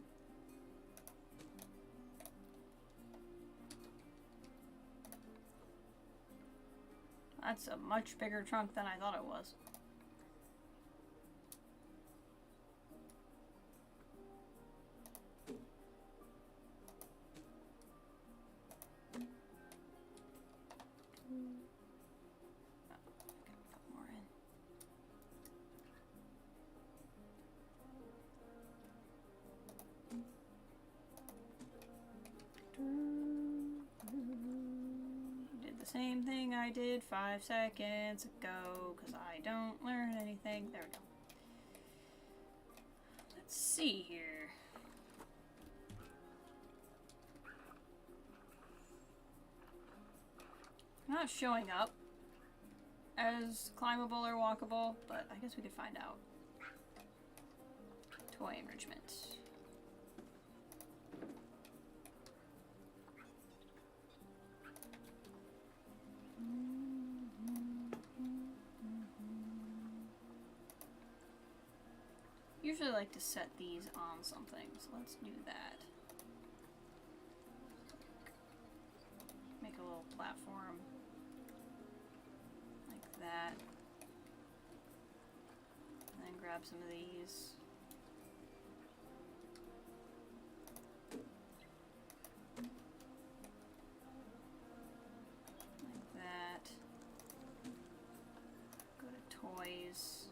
That's a much bigger trunk than I thought it was. Same thing I did 5 seconds ago, because I don't learn anything. There we go. Let's see here. Not showing up as climbable or walkable, but I guess we could find out. Toy enrichment. Usually like to set these on something, so let's do that. Make a little platform like that. And then grab some of these. Like that. Go to toys.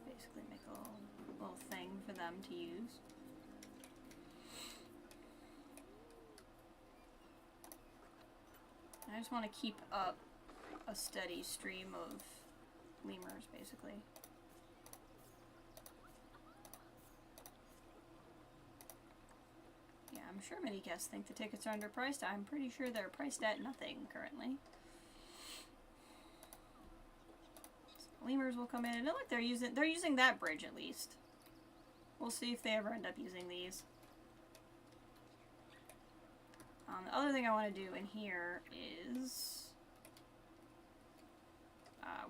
Basically make a little thing for them to use. I just want to keep up a steady stream of lemurs, basically. Yeah, I'm sure many guests think the tickets are underpriced. I'm pretty sure they're priced at nothing currently. Lemurs will come in, and look, they're using that bridge at least. We'll see if they ever end up using these. The other thing I want to do in here is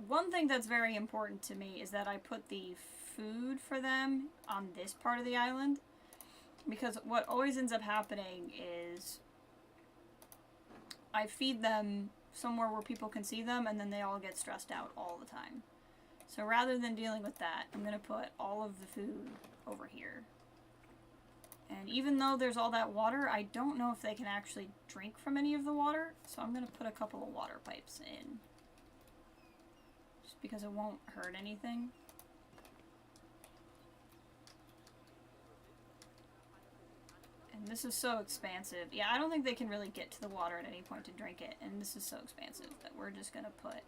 one thing that's very important to me is that I put the food for them on this part of the island, because what always ends up happening is I feed them somewhere where people can see them, and then they all get stressed out all the time. So rather than dealing with that, I'm going to put all of the food over here. And even though there's all that water, I don't know if they can actually drink from any of the water. So I'm going to put a couple of water pipes in. Just because it won't hurt anything. And this is so expansive. Yeah, I don't think they can really get to the water at any point to drink it. And this is so expansive that we're just going to put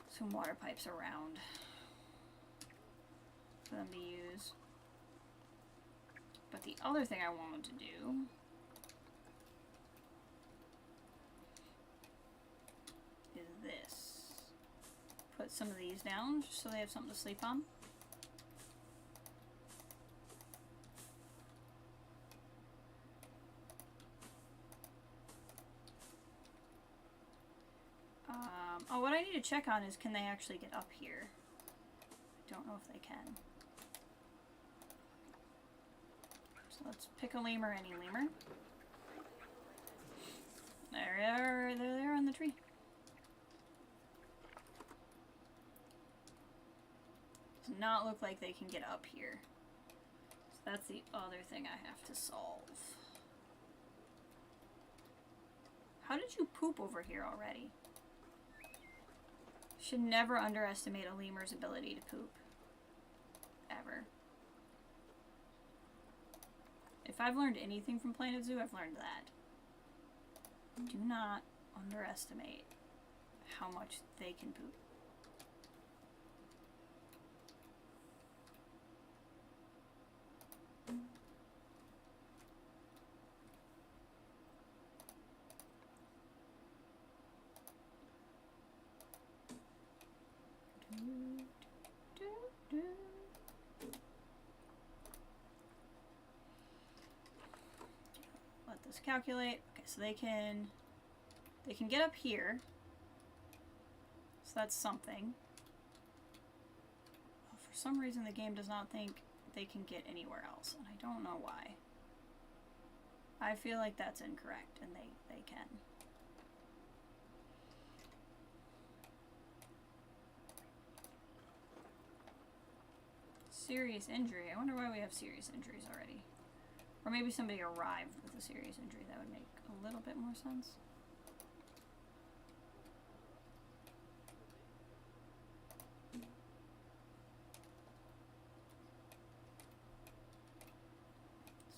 some water pipes around for them to use. But the other thing I wanted to do is this. Put some of these down just so they have something to sleep on. Oh, what I need to check on is, can they actually get up here? I don't know if they can. So let's pick a lemur, any lemur. There they are on the tree. Does not look like they can get up here. So that's the other thing I have to solve. How did you poop over here already? Should never underestimate a lemur's ability to poop. Ever. If I've learned anything from Planet Zoo, I've learned that. Do not underestimate how much they can poop. Let this calculate. Okay, so they can get up here. that's something. Oh, for some reason the game does not think they can get anywhere else, and I don't know why. I feel like that's incorrect, and they can. Serious injury. I wonder why we have serious injuries already. Or maybe somebody arrived with a serious injury. That would make a little bit more sense.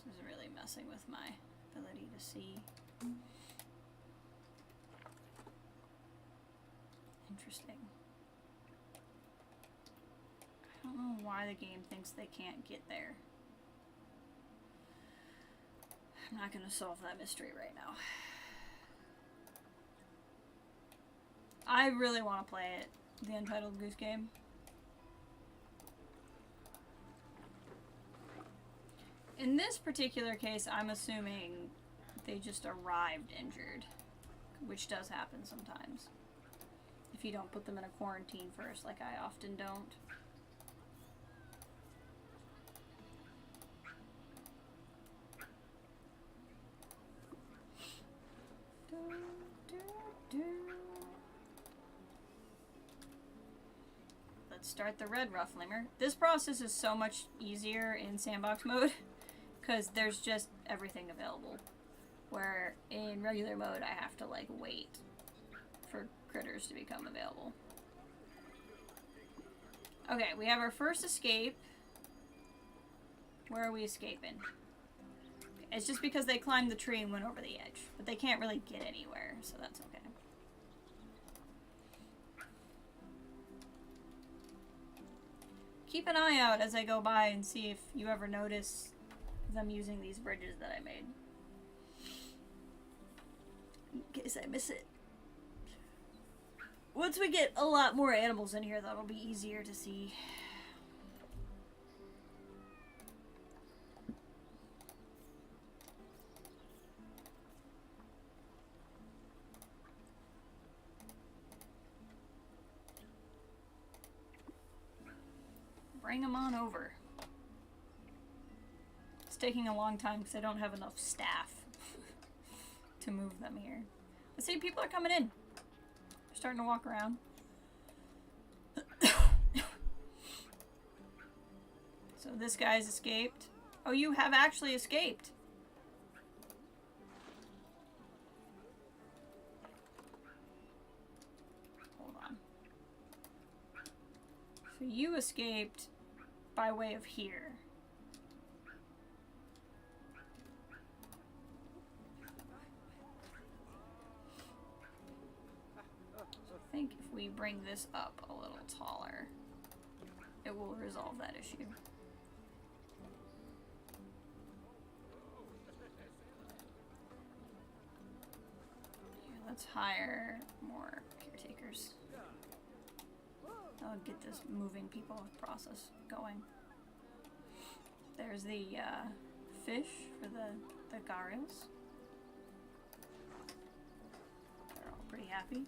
This is really messing with my ability to see. Interesting. I don't know why the game thinks they can't get there. I'm not going to solve that mystery right now. I really want to play it, the Untitled Goose Game. In this particular case, I'm assuming they just arrived injured, which does happen sometimes. If you don't put them in a quarantine first, like I often don't. Let's start the red rough limber. This process is so much easier in sandbox mode because there's just everything available. Where in regular mode I have to like wait for critters to become available. Okay, we have our first escape. Where are we escaping? It's just because they climbed the tree and went over the edge. But they can't really get anywhere, so that's okay. Keep an eye out as I go by and see if you ever notice them using these bridges that I made. In case I miss it. Once we get a lot more animals in here, that'll be easier to see. Bring them on over. It's taking a long time because I don't have enough staff to move them here. But see, people are coming in. They're starting to walk around. So this guy's escaped. Oh, you have actually escaped. Hold on. So you escaped by way of here. I think if we bring this up a little taller, it will resolve that issue. Here, let's hire more caretakers. I'll get this moving people process going. There's the fish for the gharials. They're all pretty happy.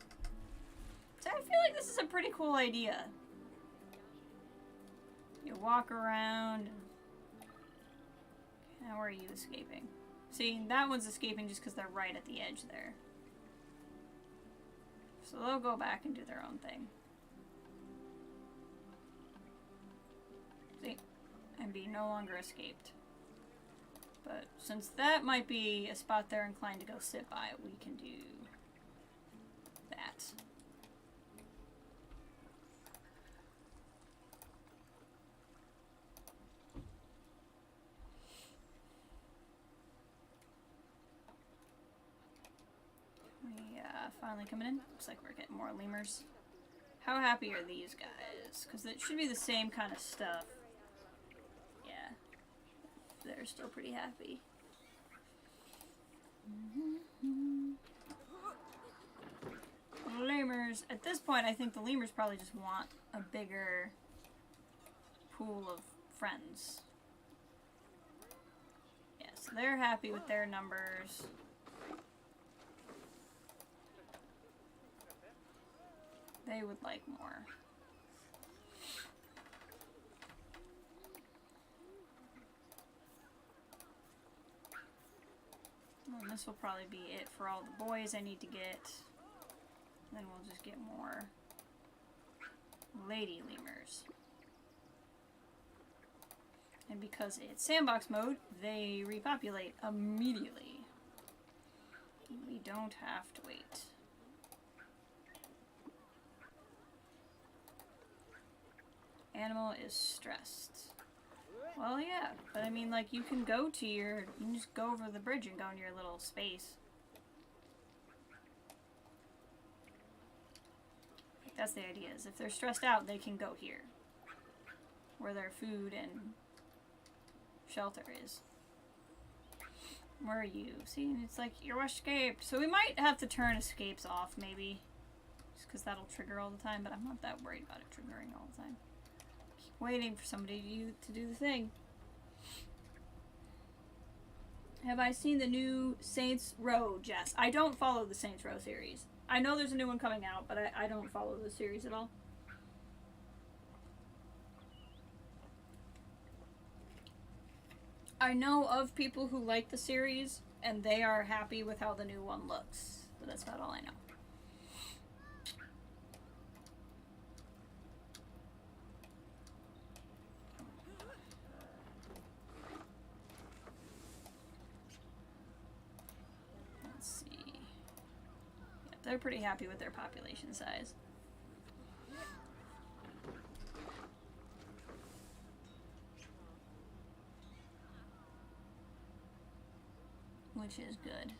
So I feel like this is a pretty cool idea. You walk around. And how are you escaping? See, that one's escaping just because they're right at the edge there. So they'll go back and do their own thing. See? And be no longer escaped. But since that might be a spot they're inclined to go sit by, we can do that. Finally coming in. Looks like we're getting more lemurs. How happy are these guys? Because it should be the same kind of stuff. Yeah. They're still pretty happy. Lemurs. At this point, I think the lemurs probably just want a bigger pool of friends. Yeah, so they're happy with their numbers. They would like more. And this will probably be it for all the boys I need to get. Then we'll just get more lady lemurs. And because it's sandbox mode, they repopulate immediately. We don't have to wait. Animal is stressed. Well, yeah, but I mean, like, you can just go over the bridge and go in your little space. That's the idea, is if they're stressed out, they can go here. Where their food and shelter is. Where are you? See, it's like, you're escaped. So we might have to turn escapes off, maybe. Just because that'll trigger all the time, but I'm not that worried about it triggering all the time. Keep waiting for somebody to do the thing. Have I seen the new Saints Row? Jess? I don't follow the Saints Row series. I know there's a new one coming out, but I don't follow the series at all. I know of people who like the series, and they are happy with how the new one looks. But that's about all I know. Let's see. Yeah, they're pretty happy with their population size. Which is good.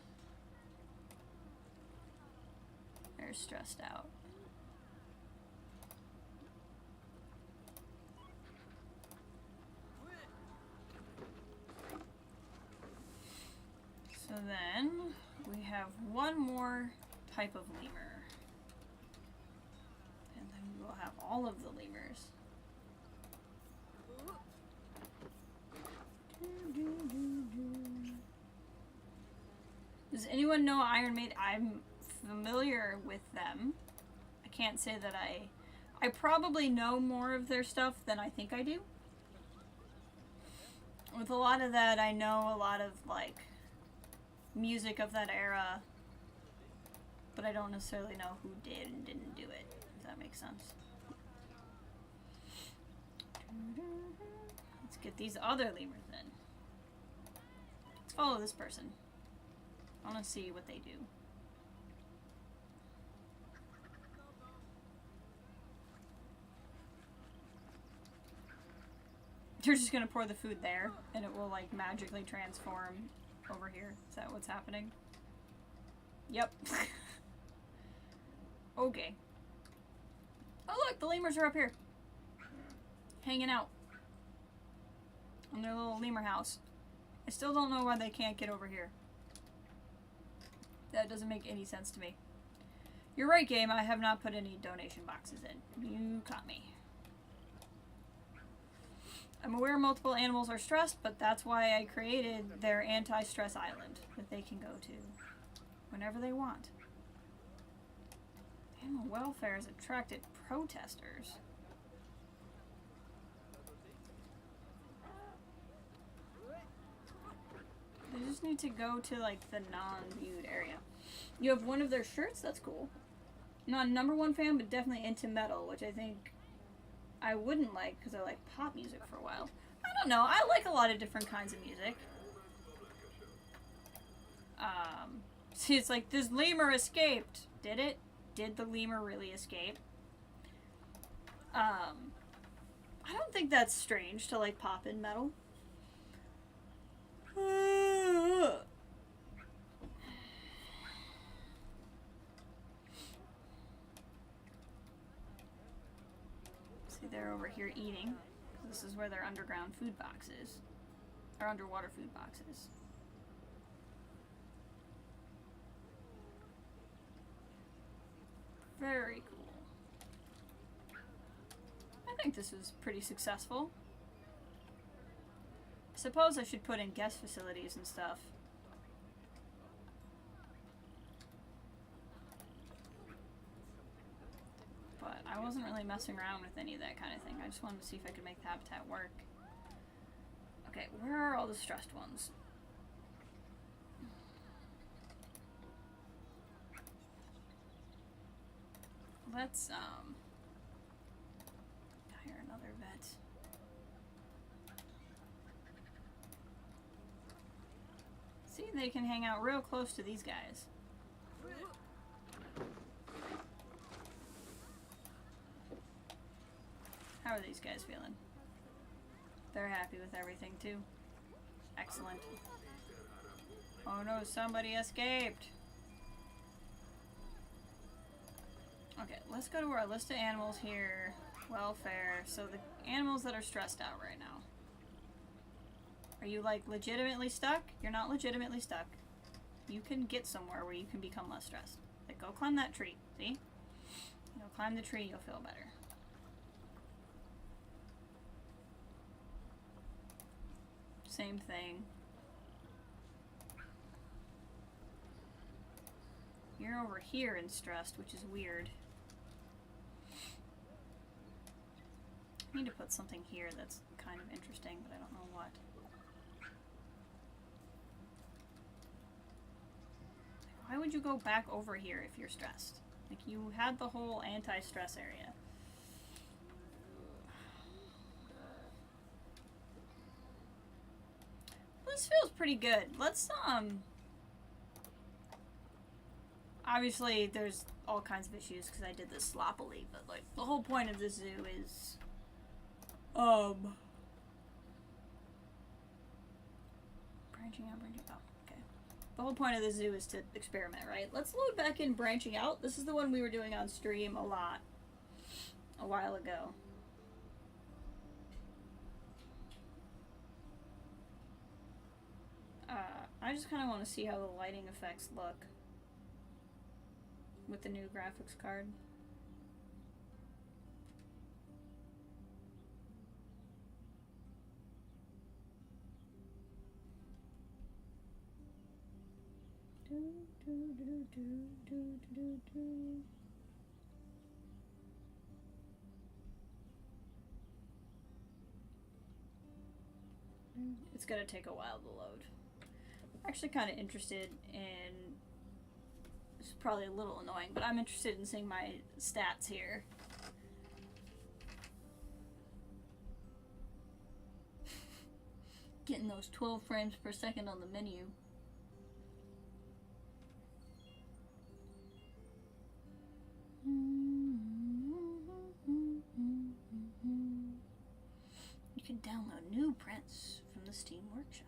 They're stressed out. So then we have one more type of lemur. And then we will have all of the lemurs. Does anyone know Iron Maiden? I'm familiar with them. I can't say that I probably know more of their stuff than I think I do. With a lot of that, I know a lot of, like, music of that era, but I don't necessarily know who did and didn't do it, if that makes sense. Let's get these other lemurs in. Let's follow this person. I want to see what they do. You're just gonna pour the food there, and it will, like, magically transform over here. Is that what's happening? Yep. Okay. Oh look, the lemurs are up here. Hanging out. In their little lemur house. I still don't know why they can't get over here. That doesn't make any sense to me. You're right, game. I have not put any donation boxes in. You caught me. I'm aware multiple animals are stressed, but that's why I created their anti-stress island that they can go to whenever they want. Animal welfare has attracted protesters. They just need to go to, like, the non-viewed area. You have one of their shirts? That's cool. Not a #1 fan, but definitely into metal, which I think I wouldn't like because I like pop music for a while. I don't know. I like a lot of different kinds of music. See, it's like, this lemur escaped. Did it? Did the lemur really escape? I don't think that's strange to, like, pop in metal. See, they're over here eating. This is where their underground food box is. Or underwater food box is. Very cool. I think this was pretty successful. I suppose I should put in guest facilities and stuff. But I wasn't really messing around with any of that kind of thing. I just wanted to see if I could make the habitat work. Okay, where are all the stressed ones? Let's, hire another vet. See, they can hang out real close to these guys. How are these guys feeling? They're happy with everything, too. Excellent. Oh no, somebody escaped! Okay, let's go to our list of animals here. Welfare. So the animals that are stressed out right now. Are you, like, legitimately stuck? You're not legitimately stuck. You can get somewhere where you can become less stressed. Like, go climb that tree. See? You'll climb the tree, you'll feel better. Same thing. You're over here and stressed, which is weird. I need to put something here that's kind of interesting, but I don't know what. Why would you go back over here if you're stressed? Like, you had the whole anti-stress area. This feels pretty good. Let's, obviously, there's all kinds of issues because I did this sloppily, but, like, the whole point of this zoo is, branching out. Okay. The whole point of the zoo is to experiment, right? Let's load back in branching out. This is the one we were doing on stream a lot a while ago. I just kind of want to see how the lighting effects look with the new graphics card. It's gonna take a while to load. Actually kind of interested in, this is probably a little annoying, but I'm interested in seeing my stats here. Getting those 12 frames per second on the menu. You can download new prints from the Steam Workshop.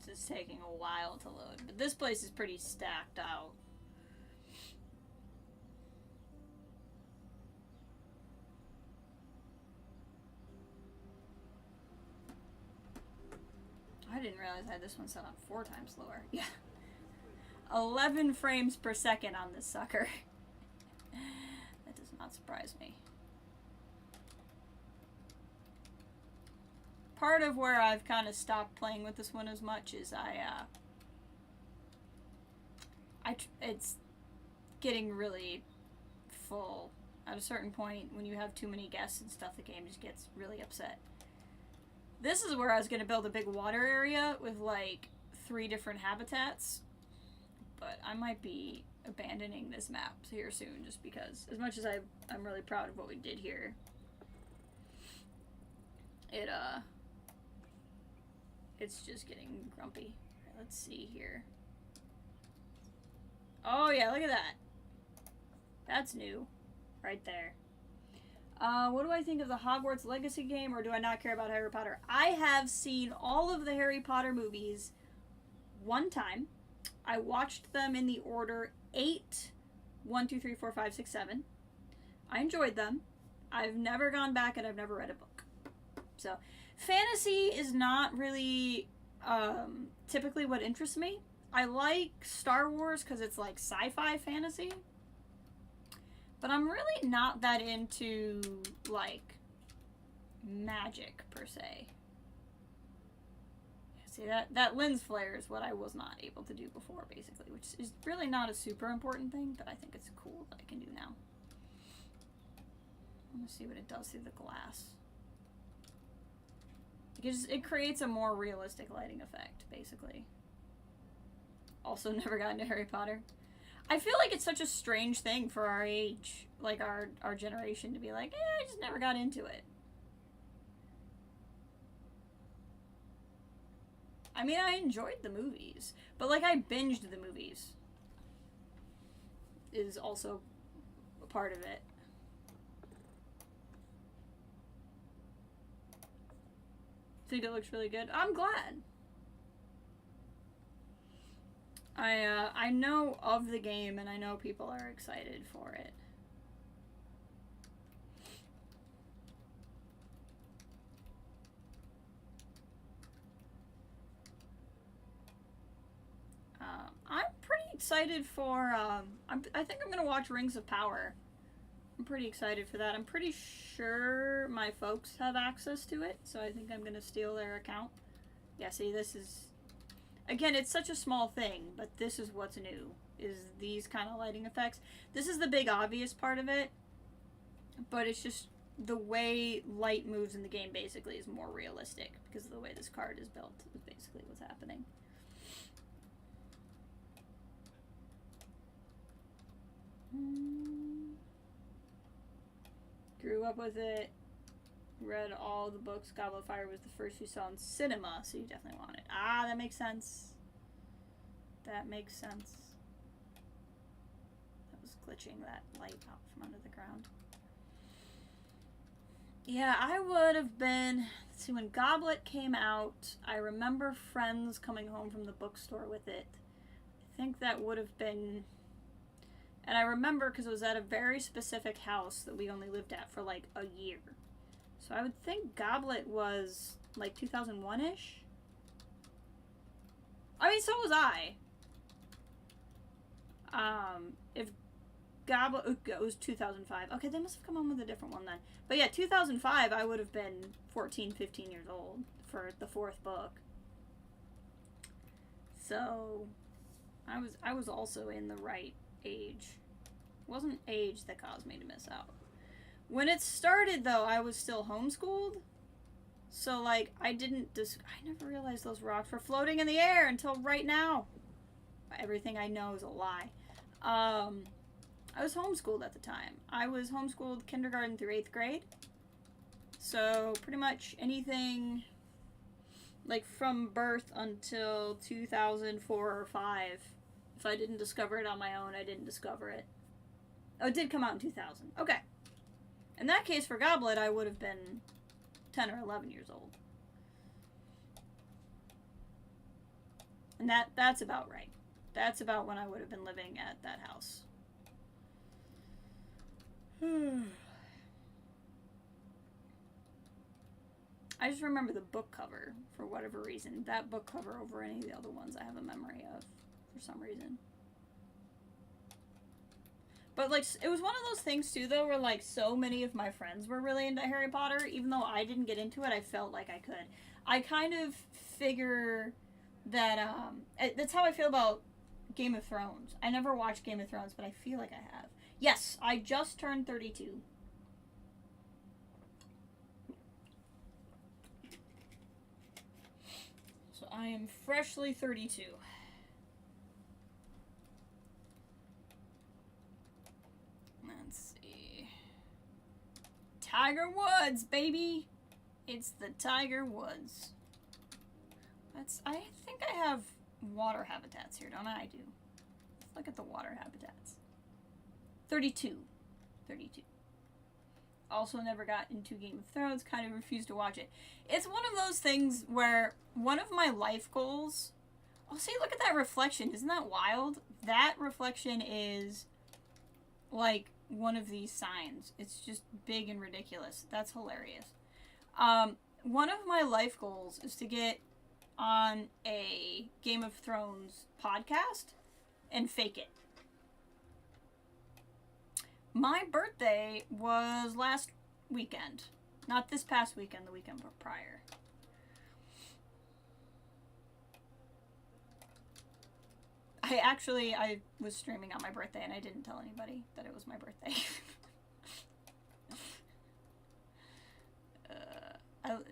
This is taking a while to load, but this place is pretty stacked out. I didn't realize I had this one set on 4 times lower. Yeah. 11 frames per second on this sucker. That does not surprise me. Part of where I've kind of stopped playing with this one as much is it's getting really full. At a certain point, when you have too many guests and stuff, the game just gets really upset. This is where I was going to build a big water area with, like, 3 different habitats. But I might be abandoning this map here soon, just because, as much as I'm really proud of what we did here, it's just getting grumpy. Right, let's see here. Oh yeah, look at that. That's new. Right there. What do I think of the Hogwarts Legacy game, or do I not care about Harry Potter? I have seen all of the Harry Potter movies one time. I watched them in the order 8, 1, 2, 3, 4, 5, 6, 7. I enjoyed them. I've never gone back and I've never read a book. So, fantasy is not really typically what interests me. I like Star Wars because it's like sci-fi fantasy. But I'm really not that into, like, magic, per se. See, that lens flare is what I was not able to do before, basically, which is really not a super important thing, but I think it's cool that I can do now. Let's see what it does through the glass. It creates a more realistic lighting effect, basically. Also never got into Harry Potter. I feel like it's such a strange thing for our age, like our generation, to be like, I just never got into it. I mean, I enjoyed the movies, but like I binged the movies is also a part of it. Think it looks really good. I'm glad. I know of the game and I know people are excited for it. I'm pretty excited for, I think I'm gonna watch Rings of Power. I'm pretty excited for that. I'm pretty sure my folks have access to it, so I think I'm gonna steal their account. Yeah, see, this is, again, it's such a small thing, but this is what's new, is these kind of lighting effects. This is the big obvious part of it, but it's just the way light moves in the game basically is more realistic because of the way this card is built, is basically what's happening. Grew up with it. Read all the books. Goblet of Fire was the first you saw in cinema, so you definitely want it. Ah, that makes sense. That makes sense. That was glitching that light out from under the ground. Yeah, I would have been... Let's see, when Goblet came out, I remember friends coming home from the bookstore with it. I think that would have been... And I remember because it was at a very specific house that we only lived at for like a year. So I would think Goblet was like 2001-ish. I mean, so was I. If Goblet, it was 2005. Okay, they must have come on with a different one then. But yeah, 2005, I would have been 14, 15 years old for the 4th book. So I was also in the right age. It wasn't age that caused me to miss out. When it started, though, I was still homeschooled. So, like, I never realized those rocks were floating in the air until right now. Everything I know is a lie. I was homeschooled at the time. I was homeschooled kindergarten through 8th grade. So, pretty much anything, like, from birth until 2004 or 5. If I didn't discover it on my own, I didn't discover it. Oh, it did come out in 2000. Okay. In that case, for Goblet, I would have been 10 or 11 years old. And that's about right. That's about when I would have been living at that house. I just remember the book cover, for whatever reason. That book cover over any of the other ones I have a memory of, for some reason. But, like, it was one of those things, too, though, where, like, so many of my friends were really into Harry Potter. Even though I didn't get into it, I felt like I could. I kind of figure that, that's how I feel about Game of Thrones. I never watched Game of Thrones, but I feel like I have. Yes, I just turned 32. So I am freshly 32. Let's see. Tiger Woods, baby! It's the Tiger Woods. I think I have water habitats here, don't I? I do. Let's look at the water habitats. 32. 32. Also never got into Game of Thrones, kind of refused to watch it. It's one of those things where one of my life goals... Oh, see, look at that reflection. Isn't that wild? That reflection is like one of these signs. It's just big and ridiculous. That's hilarious. One of my life goals is to get on a Game of Thrones podcast and fake it. My birthday was last weekend. Not this past weekend, the weekend prior. I was streaming on my birthday and I didn't tell anybody that it was my birthday.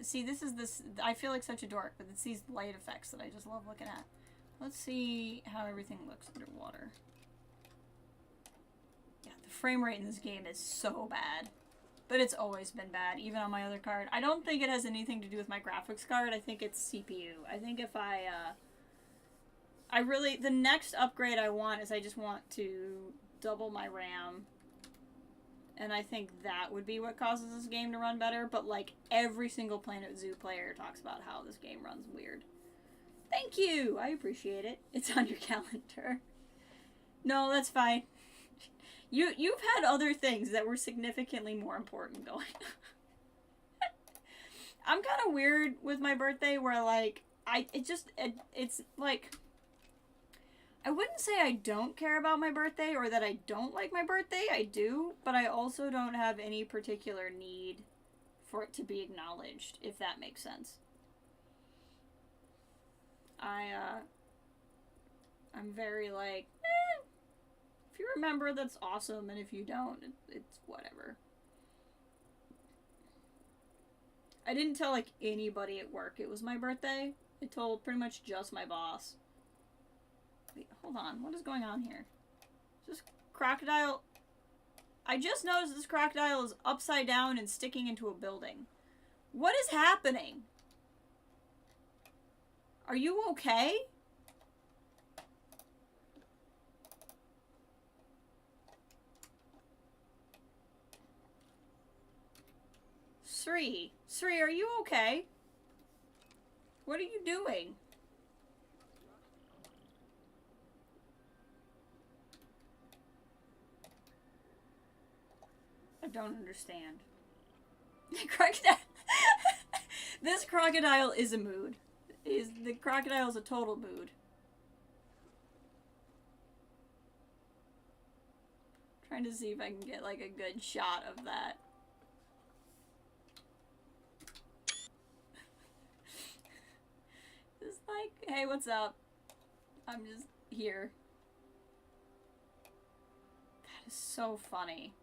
See, I feel like such a dork, but it's these light effects that I just love looking at. Let's see how everything looks underwater. Yeah, the frame rate in this game is so bad. But it's always been bad, even on my other card. I don't think it has anything to do with my graphics card. I think it's CPU. I think if the next upgrade I want is I just want to double my RAM. And I think that would be what causes this game to run better. But, like, every single Planet Zoo player talks about how this game runs weird. Thank you! I appreciate it. It's on your calendar. No, that's fine. You've had other things that were significantly more important going on. I'm kind of weird with my birthday where, like, it's like, I wouldn't say I don't care about my birthday or that I don't like my birthday. I do, but I also don't have any particular need for it to be acknowledged, if that makes sense. I'm very like, if you remember, that's awesome, and if you don't, it's whatever. I didn't tell, like, anybody at work it was my birthday. I told pretty much just my boss. Wait, hold on. What is going on here? Is this crocodile? I just noticed this crocodile is upside down and sticking into a building. What is happening? Are you okay? Sri, are you okay? What are you doing? I don't understand. Crocodile. This crocodile is a mood. The crocodile is a total mood. Trying to see if I can get like a good shot of that. Just like, hey, what's up? I'm just here. That is so funny.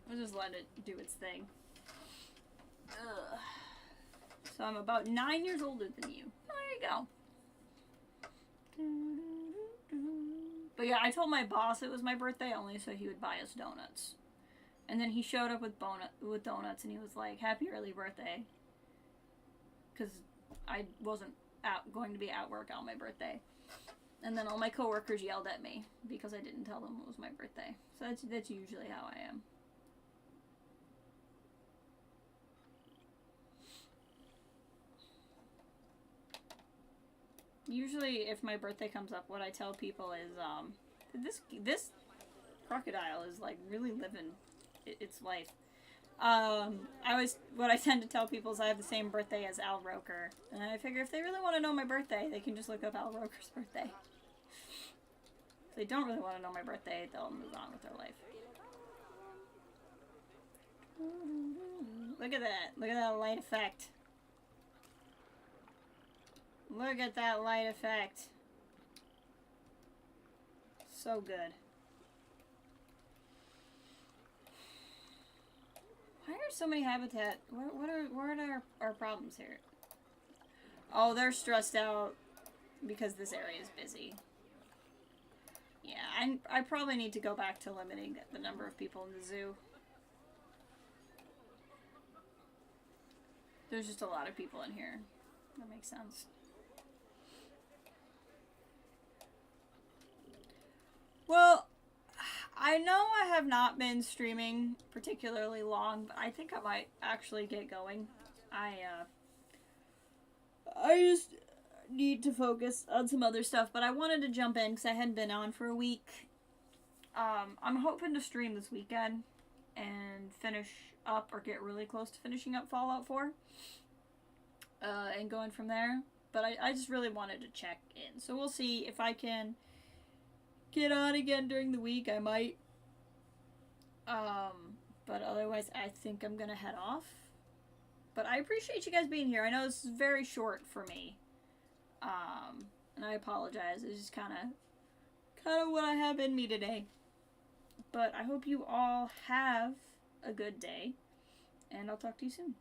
I'll just let it do its thing. Ugh. So I'm about 9 years older than you. Oh, there you go. But yeah, I told my boss it was my birthday only so he would buy us donuts. And then he showed up with donuts and he was like, happy early birthday. Because I wasn't going to be at work on my birthday. And then all my coworkers yelled at me because I didn't tell them it was my birthday. So that's usually how I am. Usually, if my birthday comes up, what I tell people is, this crocodile is, like, really living its life. What I tend to tell people is I have the same birthday as Al Roker. And I figure if they really want to know my birthday, they can just look up Al Roker's birthday. If they don't really want to know my birthday, they'll move on with their life. Look at that. Look at that light effect. Look at that light effect. So good. Why are so many habitat? What are our problems here? Oh, they're stressed out because this area is busy. Yeah, I probably need to go back to limiting the number of people in the zoo. There's just a lot of people in here. That makes sense. Well, I know I have not been streaming particularly long, but I think I might actually get going. I just need to focus on some other stuff, but I wanted to jump in because I hadn't been on for a week. I'm hoping to stream this weekend and finish up or get really close to finishing up Fallout 4. And going from there. But I just really wanted to check in. So we'll see if I can get on again during the week. I might. But otherwise, I think I'm gonna head off. But I appreciate you guys being here. I know this is very short for me. And I apologize. It's just kind of what I have in me today. But I hope you all have a good day. And I'll talk to you soon.